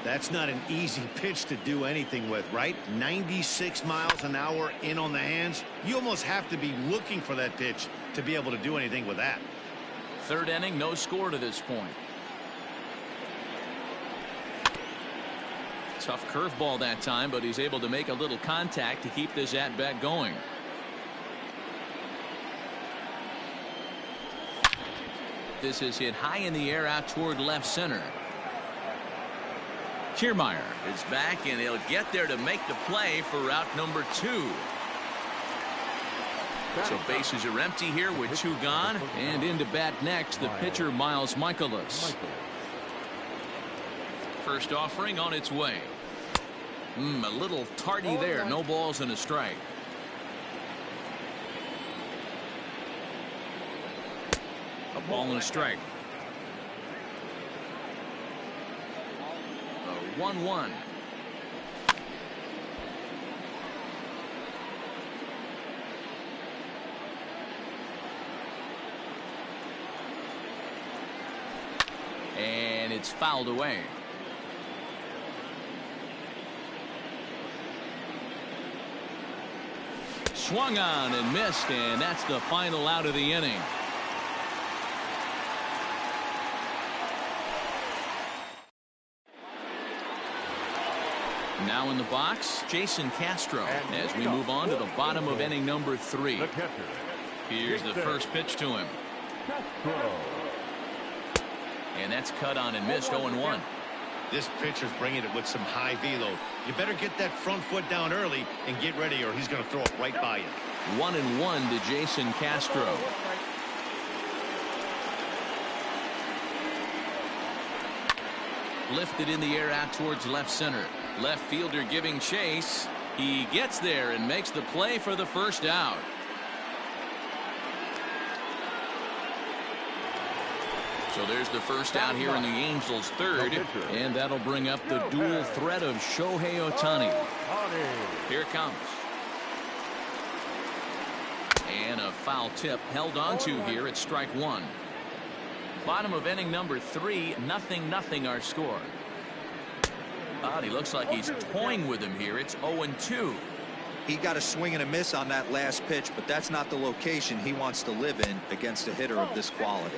That's not an easy pitch to do anything with, right? 96 miles an hour in on the hands. You almost have to be looking for that pitch to be able to do anything with that. Third inning, no score to this point. Tough curveball that time, but he's able to make a little contact to keep this at-bat going. This is hit high in the air out toward left center. Kiermaier is back, and he'll get there to make the play for route number 2. So bases are empty here with 2 gone, and into bat next the pitcher Miles Michaelis. First offering on its way. A little tardy there. No balls and a strike. A ball and a strike. 1-1. And it's fouled away. Swung on and missed, and that's the final out of the inning. Now in the box, Jason Castro, as we move on to the bottom of inning number 3. Here's the first pitch to him. And that's cut on and missed. 0-1. This pitcher's bringing it with some high velo. You better get that front foot down early and get ready, or he's going to throw it right by you. 1-1 to Jason Castro. Lifted in the air out towards left center. Left fielder giving chase. He gets there and makes the play for the first out. So there's the first out here in the Angels' third, and that'll bring up the dual threat of Shohei Ohtani. Here it comes. And a foul tip held onto here at strike 1. Bottom of inning number 3, 0-0 our score. He looks like he's toying with him here. It's 0-2. He got a swing and a miss on that last pitch, but that's not the location he wants to live in against a hitter of this quality.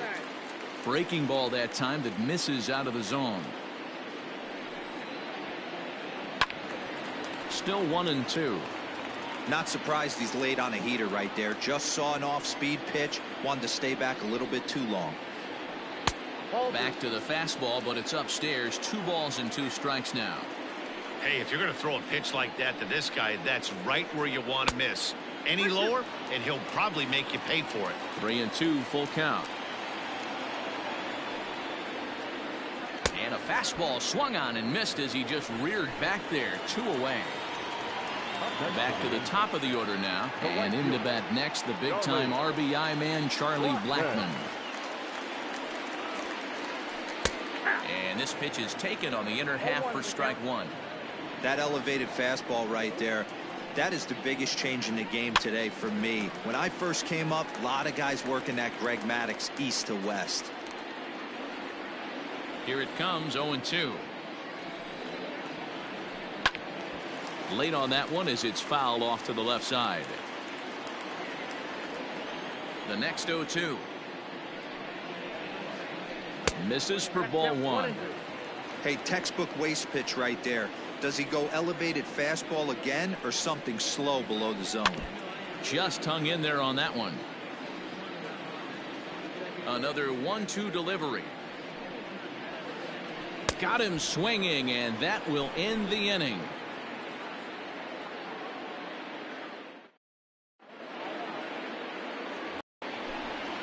Breaking ball that time that misses out of the zone. Still 1-2. Not surprised he's laid on a heater right there. Just saw an off-speed pitch. Wanted to stay back a little bit too long. Back to the fastball, but it's upstairs. 2 balls and 2 strikes now. Hey, if you're going to throw a pitch like that to this guy, that's right where you want to miss. Any lower, and he'll probably make you pay for it. 3-2, full count. And a fastball swung on and missed as he just reared back there. 2 away. Back to the top of the order now, and into bat next the big-time RBI man Charlie Blackmon. And this pitch is taken on the inner half for strike 1. That elevated fastball right there, that is the biggest change in the game today for me. When I first came up, a lot of guys working that Greg Maddux east to west. Here it comes, 0-2. Late on that one as it's fouled off to the left side. The next 0-2. Misses for ball 1. Hey, textbook waste pitch right there. Does he go elevated fastball again or something slow below the zone? Just hung in there on that one. Another 1-2 delivery. got him swinging, and that will end the inning.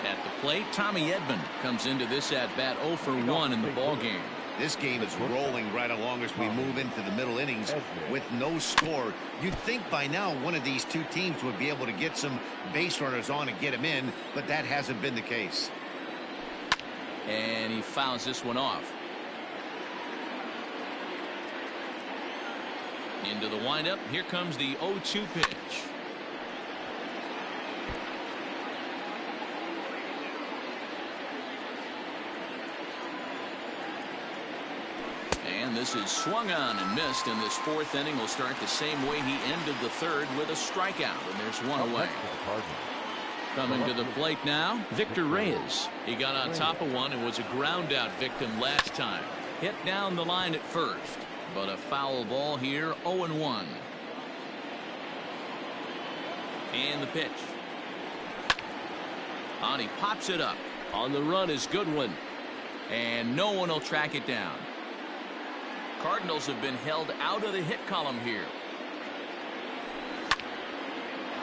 At the plate, Tommy Edman comes into this at bat 0 for 1 in the ball game. This game is rolling right along as we move into the middle innings with no score. You'd think by now one of these two teams would be able to get some base runners on and get them in, but that hasn't been the case. And he fouls this one off. Into the windup. Here comes the 0-2 pitch. And this is swung on and missed, and this fourth inning will start the same way he ended the third, with a strikeout, and there's one away. Coming to the plate now, Victor Reyes. He got on top of one and was a ground out victim last time. Hit down the line at first, but a foul ball here, 0-1. And the pitch. On, he pops it up. On the run is Goodwin, and no one will track it down. Cardinals have been held out of the hit column here.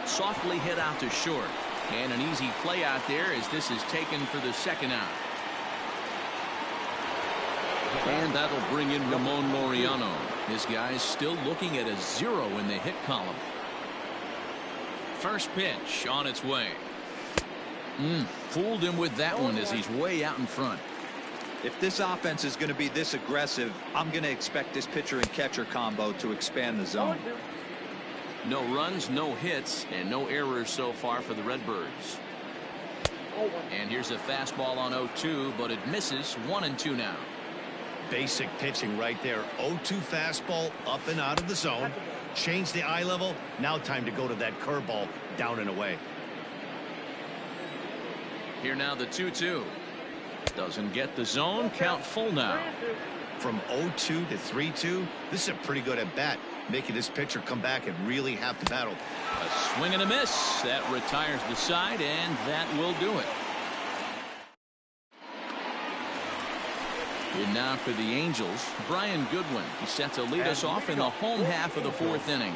Softly hit out to short, and an easy play out there as this is taken for the second out. And that'll bring in Ramon Laureano. This guy's still looking at a 0 in the hit column. First pitch on its way. Fooled him with that one as he's way out in front. If this offense is going to be this aggressive, I'm going to expect this pitcher and catcher combo to expand the zone. No runs, no hits, and no errors so far for the Redbirds. And here's a fastball on 0-2, but it misses. 1-2 now. Basic pitching right there. 0-2 fastball up and out of the zone. Change the eye level. Now time to go to that curveball down and away. Here now the 2-2. Doesn't get the zone. Count full now. From 0-2 to 3-2, this is a pretty good at bat, making this pitcher come back and really have to battle. A swing and a miss. That retires the side, and that will do it. And now for the Angels, Brian Goodwin. He's set to lead us off in the home half of the fourth inning.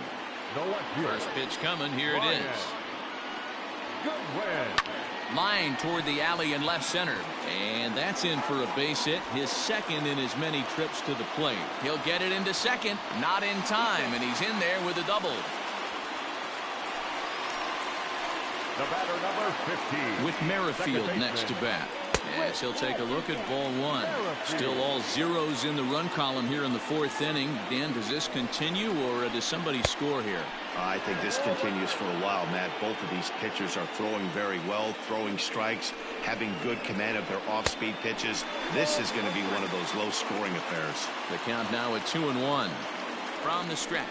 First pitch coming. Here it is. Line toward the alley in left center, and that's in for a base hit, his second in as many trips to the plate. He'll get it into second, not in time, and he's in there with a double. The batter, number 15. With Merrifield next to bat, as he'll take a look at ball one. Still all zeros in the run column here in the fourth inning. Dan, does this continue, or does somebody score here? I think this continues for a while, Matt. Both of these pitchers are throwing very well, throwing strikes, having good command of their off-speed pitches. This is going to be one of those low-scoring affairs. The count now at 2-1 from the stretch.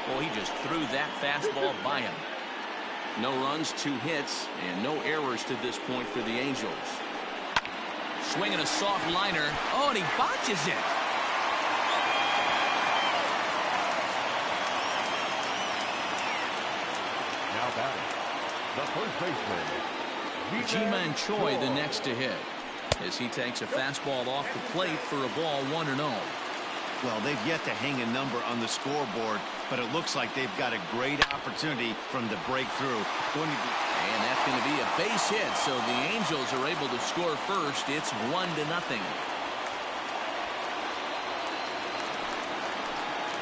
Well, he just threw that fastball by him. No runs, 2 hits, and no errors to this point for the Angels. Swinging a soft liner. Oh, and he botches it. Now batting, the first baseman, Ji-Man Choi the next to hit, as he takes a fastball off the plate for a ball 1-0. Well, they've yet to hang a number on the scoreboard, but it looks like they've got a great opportunity from the breakthrough. And that's going to be a base hit, so the Angels are able to score first. It's 1-0.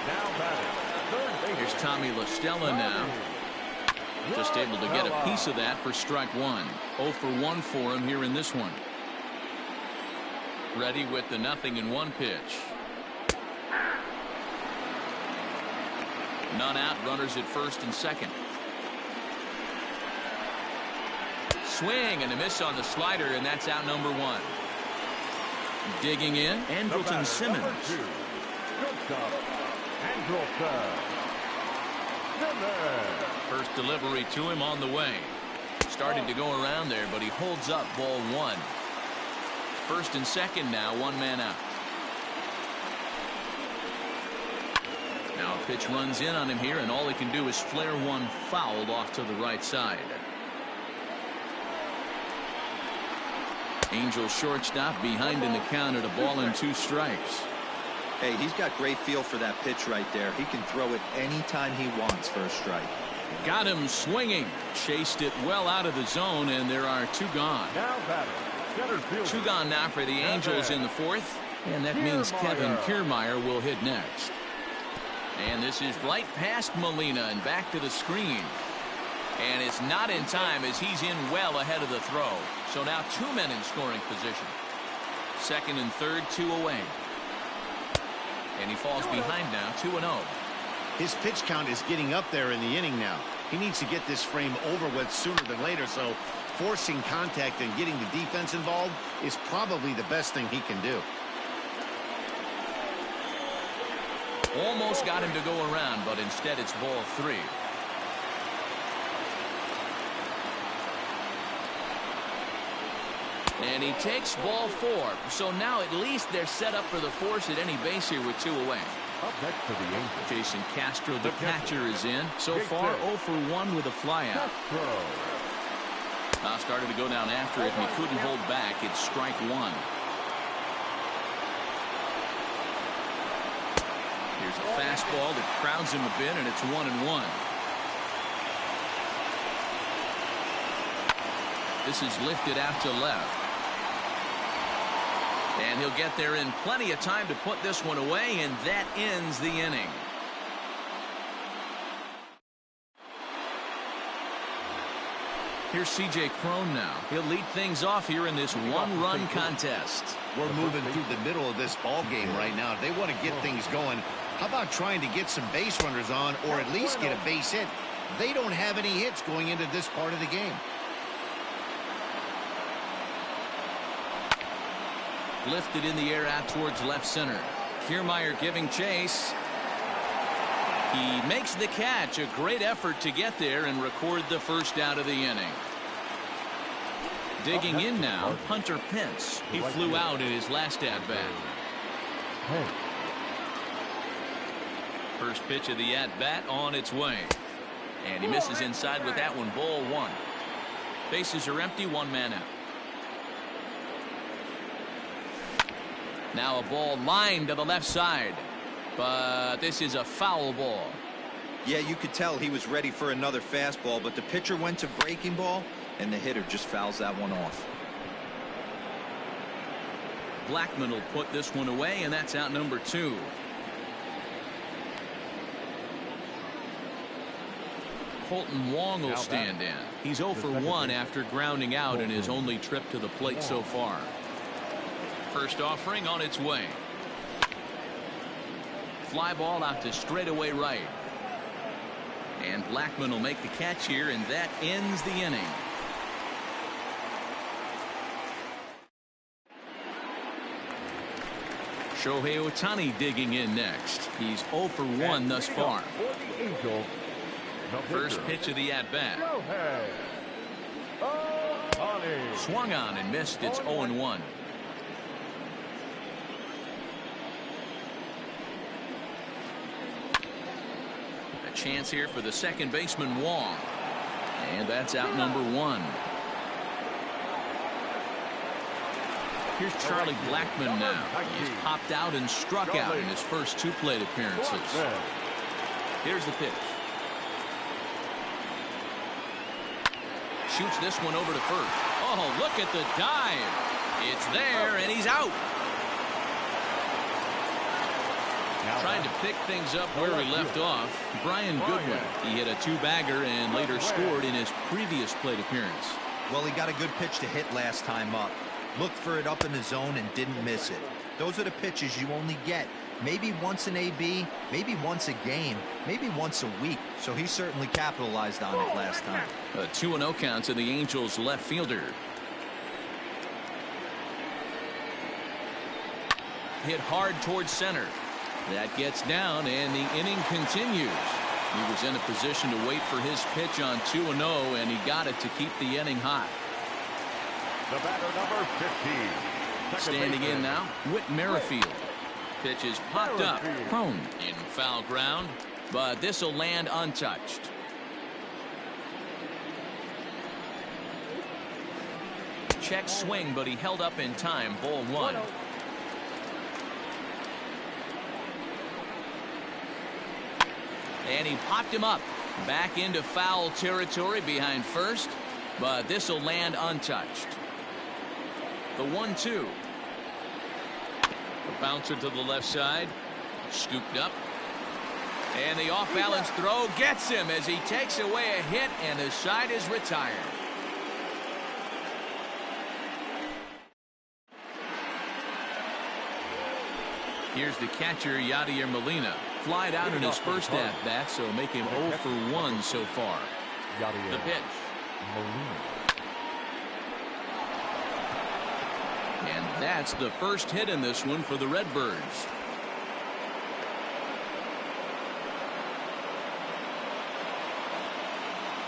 now batting, third baseman. Here's Tommy La Stella now. Just able to get a piece of that for strike one. 0 for 1 for him here in this one. Ready with the 0-1 pitch. None out, runners at first and second. Swing and a miss on the slider, and that's out number 1. Digging in, Andrelton Simmons. First delivery to him on the way. Starting to go around there, but he holds up ball 1. First and second now, 1 man out. Now a pitch runs in on him here, and all he can do is flare one fouled off to the right side. Angels shortstop behind in the count at a ball and 2 strikes. Hey, he's got great feel for that pitch right there. He can throw it anytime he wants for a strike. Got him swinging. Chased it well out of the zone, and there are 2 gone. Now batter, center fielder. 2 gone now for the Angels in the 4th, and that means Kevin Kiermaier will hit next. And this is right past Molina and back to the screen. And it's not in time as he's in well ahead of the throw. So now 2 men in scoring position. Second and third, 2 away. And he falls behind now, 2-0. His pitch count is getting up there in the inning now. He needs to get this frame over with sooner than later, so forcing contact and getting the defense involved is probably the best thing he can do. Almost got him to go around, but instead it's ball 3. And he takes ball 4. So now at least they're set up for the force at any base here with 2 away. Up next for the Angels. Jason Castro, the catcher, is in. So far 0 for 1 with a flyout. Now started to go down after it, and he couldn't hold back. It's strike 1. Here's a fastball that crowds him a bit, and it's 1-1. This is lifted out to left. And he'll get there in plenty of time to put this one away, and that ends the inning. Here's C.J. Cron now. He'll lead things off here in this 1-run contest. We're moving through the middle of this ball game right now. They want to get things going. How about trying to get some base runners on, or at least get a base hit? They don't have any hits going into this part of the game. Lifted in the air out towards left center. Kiermaier giving chase. He makes the catch. A great effort to get there and record the first out of the inning. Digging in now, Hunter Pence. He flew out in his last at-bat. First pitch of the at-bat on its way. And he misses inside with that one. Ball 1. Bases are empty. 1 man out. Now a ball lined to the left side. But this is a foul ball. Yeah, you could tell he was ready for another fastball, but the pitcher went to breaking ball, and the hitter just fouls that one off. Blackman will put this one away, and that's out number 2. Colton Wong will stand in. He's 0 for 1 after grounding out in his only trip to the plate so far. First offering on its way. Fly ball out to straightaway right. And Blackman will make the catch here, and that ends the inning. Shohei Ohtani digging in next. He's 0 for 1 thus far. First pitch of the at-bat. Swung on and missed. It's 0-1. A chance here for the second baseman Wong. And that's out number 1. Here's Charlie Blackman now. He's popped out and struck out in his first 2 plate appearances. Here's the pitch. Shoots this one over to first. Oh, look at the dive. It's there, and he's out. Trying to pick things up where he left off, Brian Goodwin. He hit a 2-bagger and later scored in his previous plate appearance. Well, he got a good pitch to hit last time up. Looked for it up in the zone and didn't miss it. Those are the pitches you only get maybe once an AB, maybe once a game, maybe once a week. So he certainly capitalized on it last time. A 2-0 count to the Angels left fielder. Hit hard towards center. That gets down, and the inning continues. He was in a position to wait for his pitch on 2-0, and he got it to keep the inning hot. The batter, number 15. Standing in now, Whit Merrifield. Pitch is popped up. Cron in foul ground, but this will land untouched. check swing, but he held up in time. Ball 1. And he popped him up. Back into foul territory behind first, but this will land untouched. The 1-2. A bouncer to the left side. Scooped up. And the off-balance throw gets him as he takes away a hit, and his side is retired. Here's the catcher, Yadier Molina. Flied out in his first at-bat, so make him 0 for 1 so far. The pitch. And that's the first hit in this one for the Redbirds.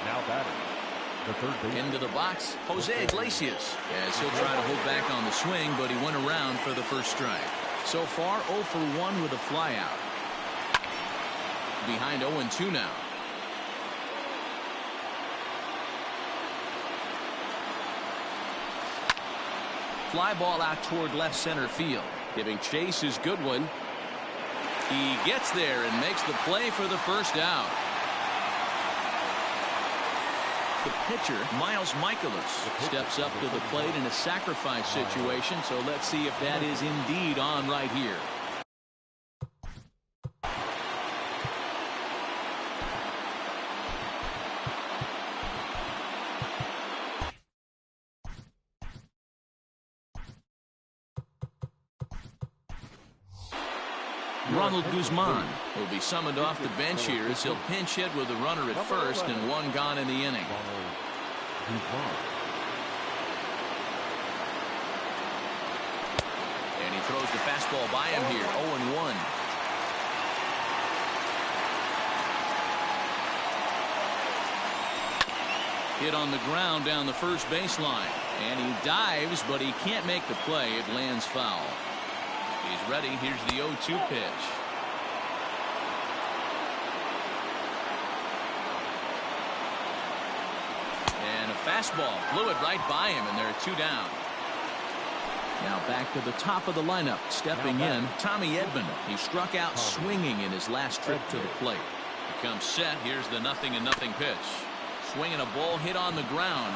Now batting, the third baseman. Into the box, Jose Iglesias. As he'll try to hold back on the swing, but he went around for the first strike. So far, 0 for 1 with a flyout. Behind 0-2 now. Fly ball out toward left center field. Giving Chase his good one. He gets there and makes the play for the first out. The pitcher, Miles Michaelis, steps up to the plate in a sacrifice situation, so let's see if that is indeed on right here. Ronald Guzman will be summoned off the bench here as he'll pinch hit with a runner at first and 1 gone in the inning. And he throws the fastball by him here. 0-1. Hit on the ground down the first baseline. And he dives, but he can't make the play. It lands foul. He's ready. Here's the 0-2 pitch. And a fastball blew it right by him, and there are 2 down. Now back to the top of the lineup. Stepping in, Tommy Edman. He struck out swinging in his last trip to the plate. He comes set. Here's the 0-0 pitch. Swinging a ball hit on the ground.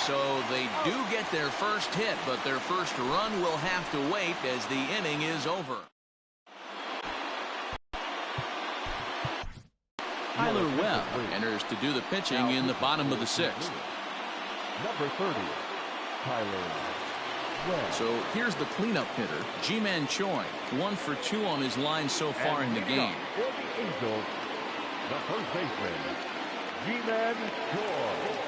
So they do get their first hit, but their first run will have to wait as the inning is over. Tyler Webb enters to do the pitching in the bottom of the 6th. Number 30, Tyler Webb. So here's the cleanup hitter, Ji-Man Choi. 1 for 2 on his line so far in the game. For the Angels, the first baseman, Ji-Man Choi.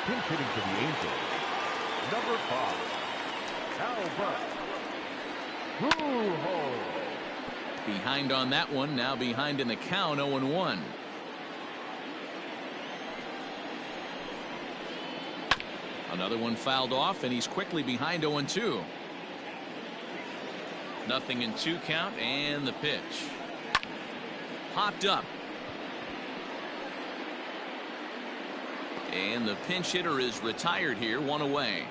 Pinch hitting to the Angels, number 5, Albert. Behind on that one, now behind in the count, 0-1. Another one fouled off, and he's quickly behind 0-2. 0-2 count, and the pitch. Popped up. And the pinch hitter is retired here, 1 away.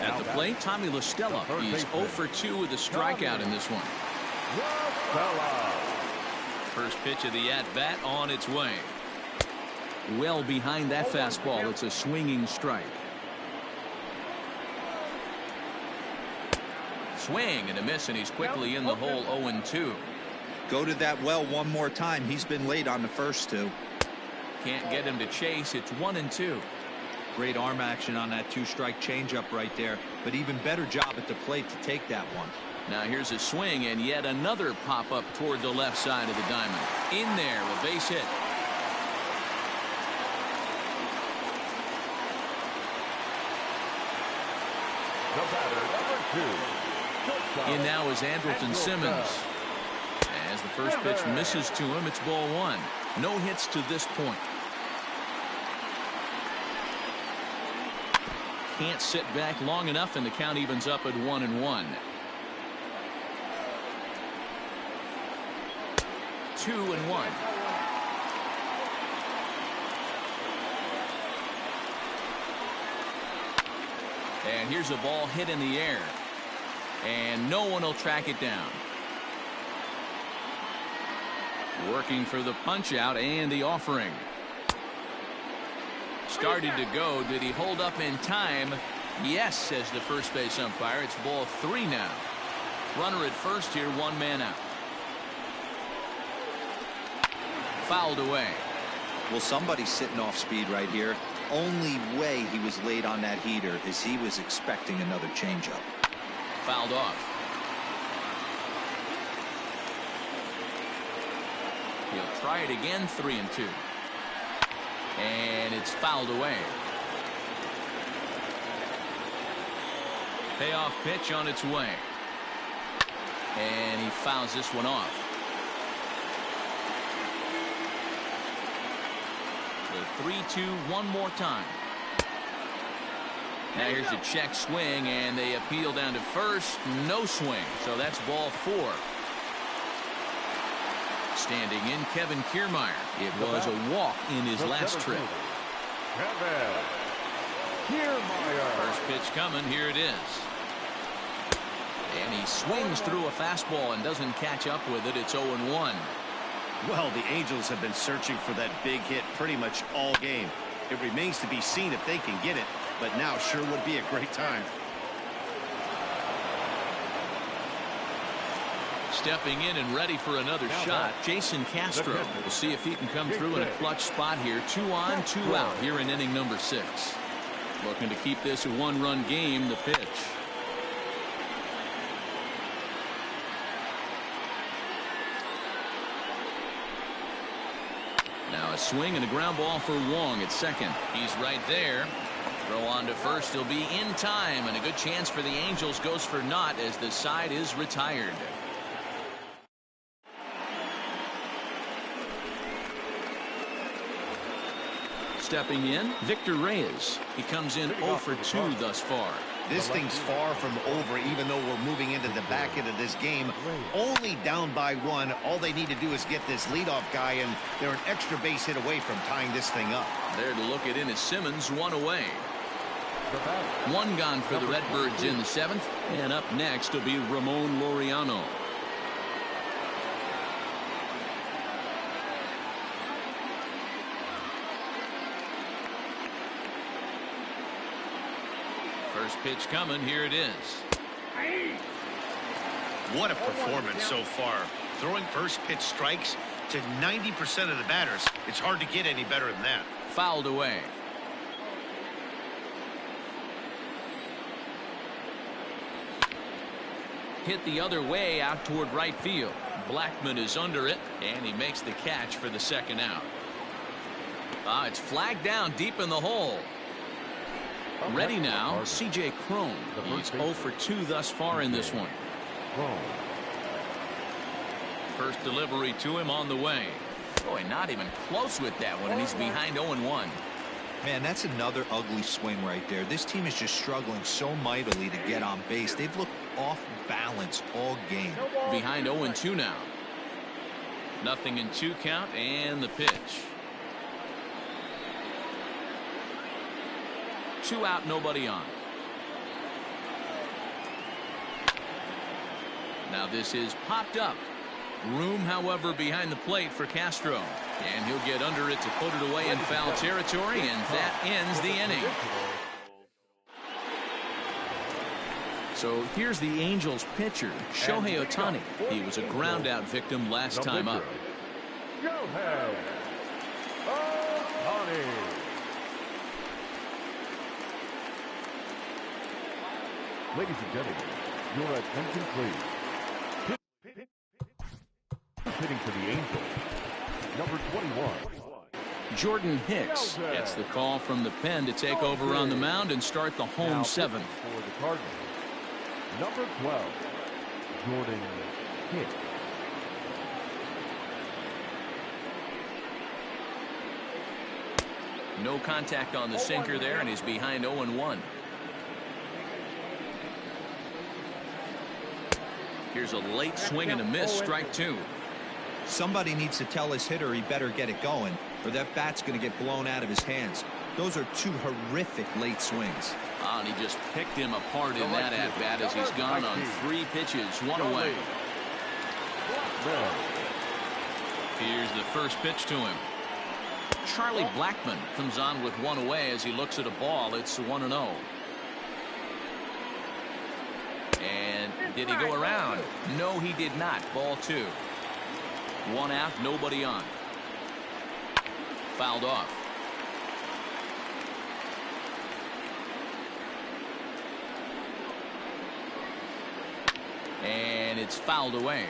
At the plate, Tommy La Stella. He's 0 for 2 with a strikeout in this one. First pitch of the at-bat on its way. Well behind that fastball. It's a swinging strike. Swing and a miss, and he's quickly in the hole. 0-2. Go to that well one more time. He's been late on the first 2. Can't get him to chase. It's 1-2. Great arm action on that 2-strike changeup right there, but even better job at the plate to take that one. Now here's a swing, and yet another pop up toward the left side of the diamond. In there, a base hit. The batter, number 2. In now is Andrelton Simmons. As the first pitch misses to him, it's ball 1. No hits to this point. Can't sit back long enough, and the count evens up at 1-1. 2-1. And here's a ball hit in the air. And no one will track it down. Working for the punch out and the offering. Started to go. Did he hold up in time? Yes, says the first base umpire. It's ball 3 now. Runner at first here, 1 man out. Fouled away. Well, somebody's sitting off speed right here. Only way he was late on that heater is he was expecting another changeup. Fouled off. He'll try it again, 3-2. And it's fouled away. Payoff pitch on its way. And he fouls this one off. The 3-2 one more time. Now here's a check swing, and they appeal down to first. No swing, so that's ball 4. Standing in, Kevin Kiermaier. It was a walk in his last trip. First pitch coming. Here it is. And he swings through a fastball and doesn't catch up with it. It's 0-1. Well, the Angels have been searching for that big hit pretty much all game. It remains to be seen if they can get it, but now sure would be a great time. Stepping in and ready for another shot, Jason Castro. We'll see if he can come through in a clutch spot here. 2 on, 2 out here in inning number 6. Looking to keep this a 1-run game. The pitch. Now a swing and a ground ball for Wong at second. He's right there. Throw on to first. He'll be in time, and a good chance for the Angels goes for naught as the side is retired. Stepping in, Victor Reyes. He comes in 0 for 2 thus far. This thing's far from over, even though we're moving into the back end of this game. Only down by 1. All they need to do is get this leadoff guy, and they're an extra base hit away from tying this thing up. There to look it in is Simmons, 1 away. 1 gone for the Redbirds in the 7th. And up next will be Ramon Laureano. First pitch coming. Here it is. What a performance so far. Throwing first pitch strikes to 90% of the batters. It's hard to get any better than that. Fouled away. Hit the other way out toward right field. Blackman is under it, and he makes the catch for the 2nd out. It's flagged down deep in the hole. Ready now, C.J. Cron. He's 0 for 2 thus far in this one. First delivery to him on the way. Boy, not even close with that one, and he's behind 0-1. Man, that's another ugly swing right there. This team is just struggling so mightily to get on base. They've looked off balance all game. Behind 0-2 now. Nothing in 2 count, and the pitch. 2 out, nobody on. Now this is popped up. Room, however, behind the plate for Castro. And he'll get under it to put it away in foul territory, and that ends the inning. So here's the Angels pitcher, Shohei Ohtani. He was a ground out victim last time up. Shohei Ohtani. Ladies and gentlemen, your attention please. Hitting for the Angels, number 21. Jordan Hicks gets the call from the pen to take over on the mound and start the home 7th. For the Cardinals, number 12, Jordan Hicks. No contact on the sinker there, and he's behind 0-1. Here's a late swing and a miss, strike 2. Somebody needs to tell his hitter he better get it going, or that bat's going to get blown out of his hands. Those are two horrific late swings. Oh, and he just picked him apart in that at-bat as he's gone on 3 pitches, 1 away. Here's the first pitch to him. Charlie Blackmon comes on with 1 away as he looks at a ball. It's 1-0. And did he go around? No, he did not. Ball 2. 1 out, nobody on. Fouled off. And it's fouled away.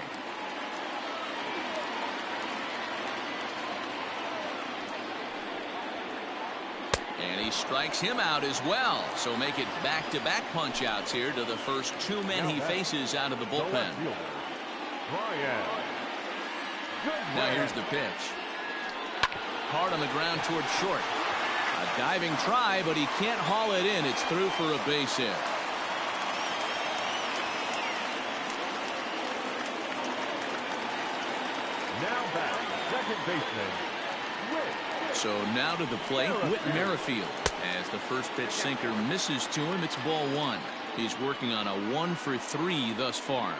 And he strikes him out as well. So make it back-to-back punch-outs here to the first 2 men he faces out of the bullpen. Now here's the pitch. Hard on the ground towards short. A diving try, but he can't haul it in. It's through for a base hit. Now back, second baseman, Whit. So now to the plate, Whit Merrifield. As the first pitch sinker misses to him, it's ball 1. He's working on a 1 for 3 thus far.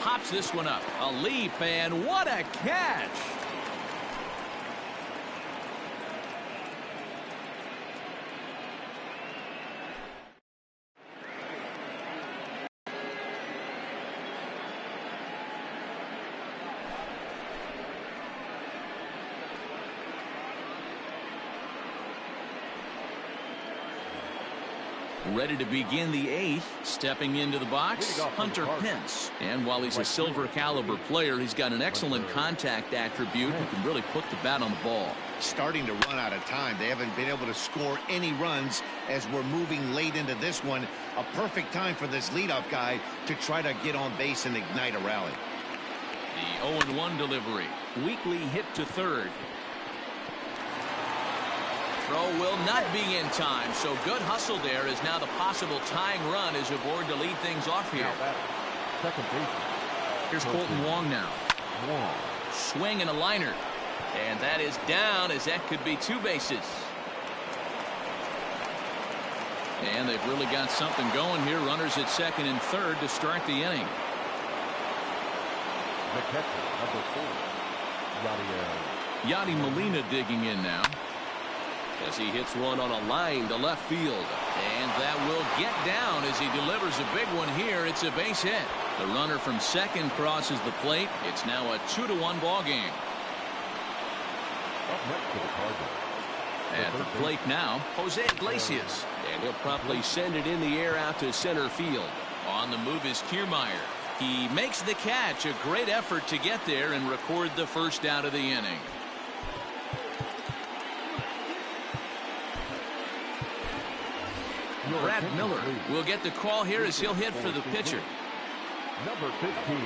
Pops this one up. A leap, and what a catch! Ready to begin the 8th. Stepping into the box, Hunter Pence. And while he's a silver caliber player, he's got an excellent contact attribute who can really put the bat on the ball. Starting to run out of time. They haven't been able to score any runs as we're moving late into this one. A perfect time for this leadoff guy to try to get on base and ignite a rally. The 0-1 delivery. Weekly hit to third. Throw will not be in time, so good hustle there as now the possible tying run is aboard to lead things off here. Second baseman. Here's Colton Wong now. Swing and a liner. And that is down as that could be 2 bases. And they've really got something going here. Runners at second and third to start the inning. The catcher, number 4, Yadi Molina digging in now. As he hits one on a line to left field. And that will get down as he delivers a big one here. It's a base hit. The runner from second crosses the plate. It's now a 2-1 ball game. Up next to the Cardinals. At the plate now, Jose Iglesias. And he'll promptly send it in the air out to center field. On the move is Kiermaier. He makes the catch. A great effort to get there and record the first out of the inning. Brad Miller will get the call here as he'll hit for the pitcher. Number 15,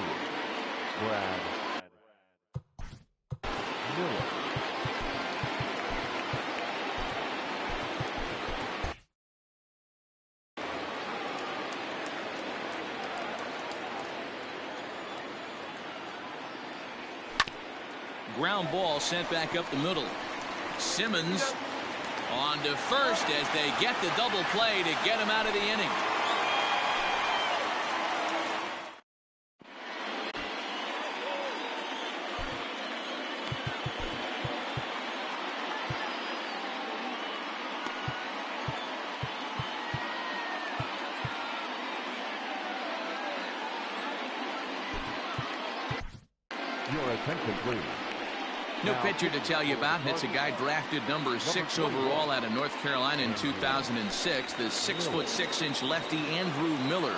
Brad Miller. Ground ball sent back up the middle. Simmons on to first as they get the double play to get him out of the inning. Your attention, please. New pitcher to tell you about, and it's a guy drafted number 6 overall out of North Carolina in 2006, the 6'6" lefty Andrew Miller.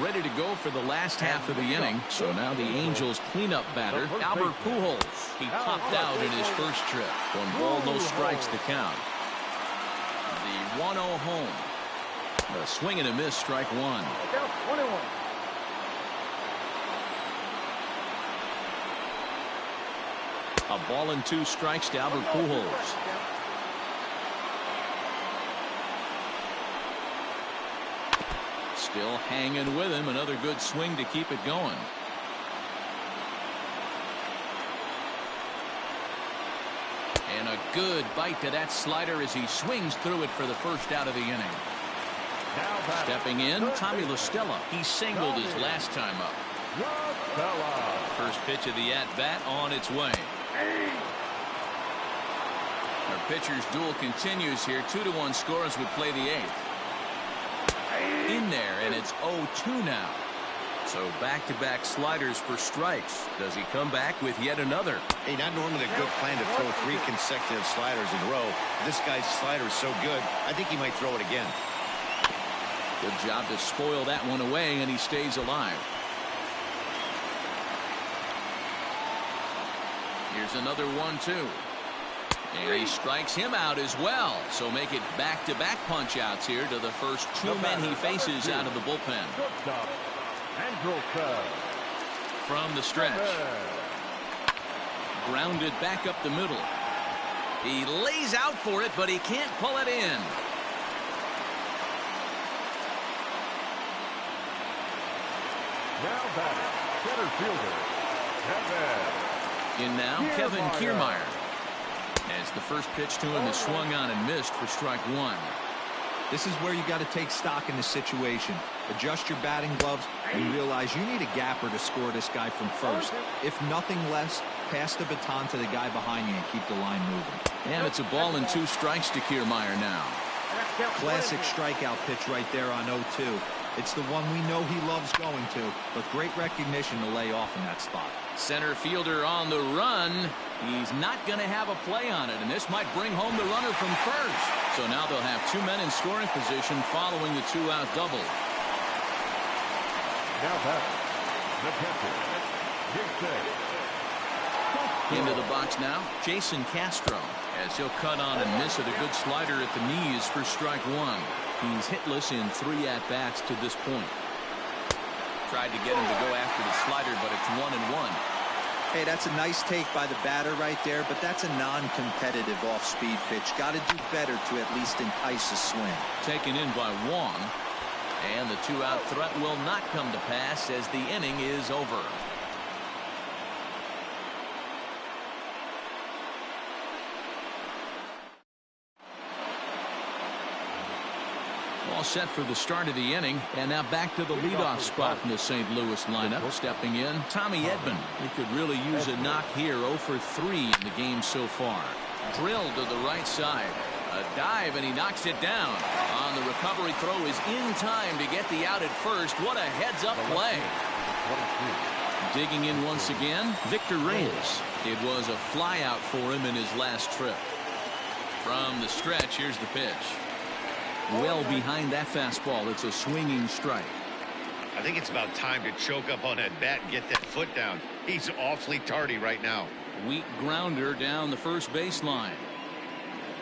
Ready to go for the last half of the inning. So now the Angels cleanup batter, Albert Pujols. He popped out in his first trip. 1 ball, no strikes to count. The 1-0 home. A swing and a miss, strike 1. 21. A ball and 2 strikes to Albert Pujols. Still hanging with him. Another good swing to keep it going. good bite to that slider as he swings through it for the first out of the inning. Stepping in, Tommy La Stella. He singled his last time up. First pitch of the at-bat on its way. Our pitcher's duel continues here. 2-1 score as we play the eighth. In there, and it's 0-2 now. So back-to-back sliders for strikes. Does he come back with yet another? Hey, not normally a good plan to throw 3 consecutive sliders in a row. This guy's slider is so good, I think he might throw it again. Good job to spoil that one away, and he stays alive. Here's another 1-2. And he strikes him out as well. So make it back-to-back punch-outs here to the first 2 men he faces out of the bullpen. From the stretch. Grounded back up the middle. He lays out for it, but he can't pull it in. Now batting, center fielder, Kevin. In now, Kevin Kiermaier. As the first pitch to him is swung on and missed for strike 1. This is where you got to take stock in the situation. Adjust your batting gloves and realize you need a gapper to score this guy from first. If nothing less, pass the baton to the guy behind you and keep the line moving. And it's a ball and 2 strikes to Kiermaier now. Classic strikeout pitch right there on 0-2. It's the one we know he loves going to, but great recognition to lay off in that spot. Center fielder on the run. He's not going to have a play on it, and this might bring home the runner from first. So now they'll have 2 men in scoring position following the 2-out double. Now batting, the catcher, Into the box now, Jason Castro, as he'll cut on and miss at a good slider at the knees for strike 1. He's hitless in 3 at-bats to this point. Tried to get him to go after the slider, but it's 1-1. Hey, that's a nice take by the batter right there, but that's a non-competitive off-speed pitch. Got to do better to at least entice a swing. Taken in by Wong, and the 2-out threat will not come to pass as the inning is over. All set for the start of the inning, and now back to the leadoff spot in the St. Louis lineup. Stepping in, Tommy Edman. He could really use a knock here. 0 for 3 in the game so far. Drilled to the right side. A dive, and he knocks it down. On the recovery throw is in time to get the out at first. What a heads-up play. Digging in once again, Victor Reyes. It was a flyout for him in his last trip. From the stretch, here's the pitch. Well behind that fastball. It's a swinging strike. I think it's about time to choke up on that bat and get that foot down. He's awfully tardy right now. Weak grounder down the first baseline.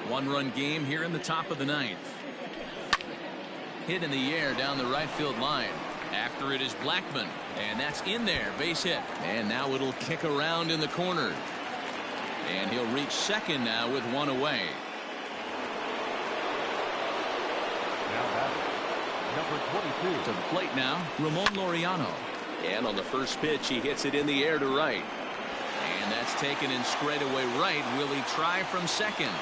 1-run game here in the top of the 9th. Hit in the air down the right field line. After it is Blackman, and that's in there. Base hit, and now it'll kick around in the corner, and he'll reach second now with 1 away. number 22. To the plate now, Ramon Laureano. And on the first pitch, he hits it in the air to right. And that's taken in straight away right. Will he try from second?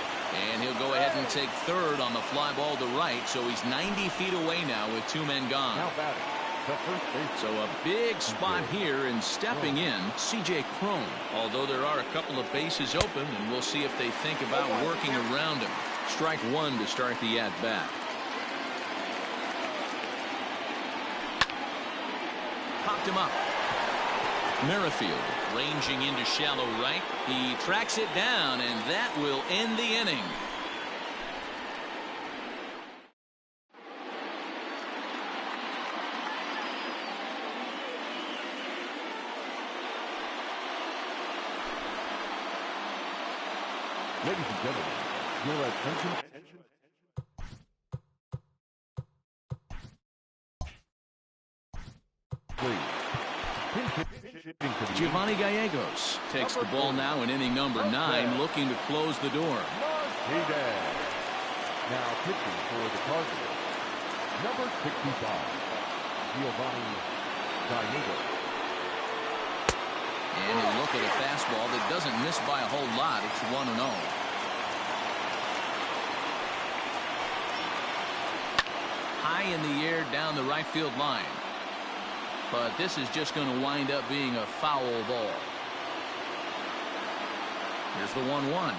And he'll go ahead and take third on the fly ball to right. So he's 90 feet away now with 2 men gone. Now batting, the first base. So a big spot here, and stepping in, C.J. Cron. Although there are a couple of bases open, and we'll see if they think about working around him. Strike 1 to start the at-bat. Popped him up. Merrifield ranging into shallow right. He tracks it down, and that will end the inning. Ladies and gentlemen, your attention. Giovanni Gallegos takes the ball now in inning number 9, looking to close the door. Now pitching for the Cardinals, number 65, Giovanni Gallegos. And you look at a fastball that doesn't miss by a whole lot. It's 1-0. high in the air down the right field line. But this is just going to wind up being a foul ball. Here's the 1-1.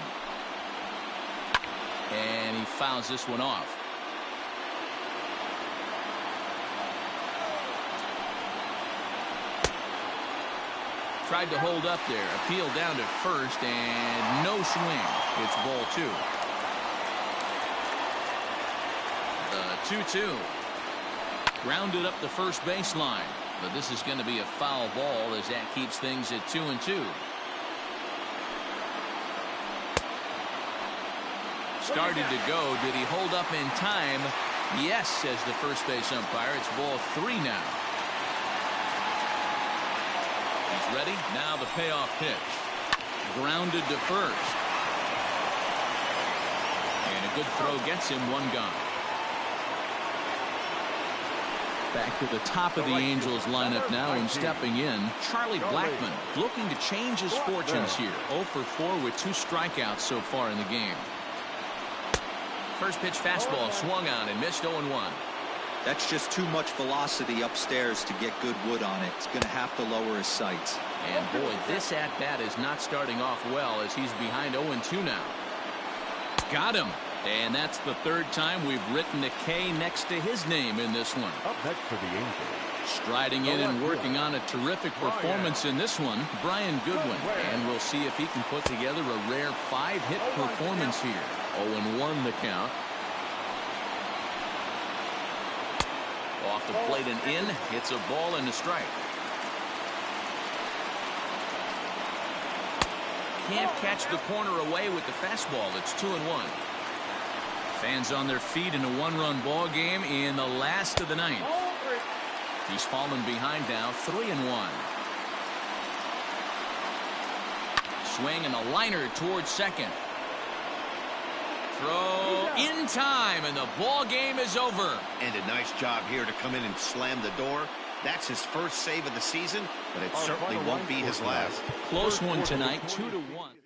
And he fouls this one off. Tried to hold up there. Appeal down to first and no swing. It's ball 2. The 2-2. Grounded up the first baseline. But this is going to be a foul ball as that keeps things at 2-2. Started to go. Did he hold up in time? Yes, says the first base umpire. It's ball 3 now. He's ready. Now the payoff pitch. Grounded to first. And a good throw gets him 1 gone. Back to the top of the Angels lineup now, and stepping in, Charlie Blackmon, looking to change his fortunes here. 0 for 4 with 2 strikeouts so far in the game. First pitch fastball swung on and missed 0-1. That's just too much velocity upstairs to get good wood on it. It's going to have to lower his sights. And boy, this at-bat is not starting off well as he's behind 0-2 now. Got him. And that's the 3rd time we've written a K next to his name in this one. Up next for the Angels. Striding in and working on a terrific performance in this one, Brian Goodwin. And we'll see if he can put together a rare 5-hit performance here. 0-1 the count. Off the plate and in. Hits a ball and a strike. Can't catch the corner away with the fastball. It's 2-1. Fans on their feet in a 1-run ball game in the last of the 9th. He's fallen behind now, 3-1. Swing and a liner towards second. Throw in time, and the ball game is over. And a nice job here to come in and slam the door. That's his first save of the season, but it certainly won't be his last. Close one tonight, 2-1.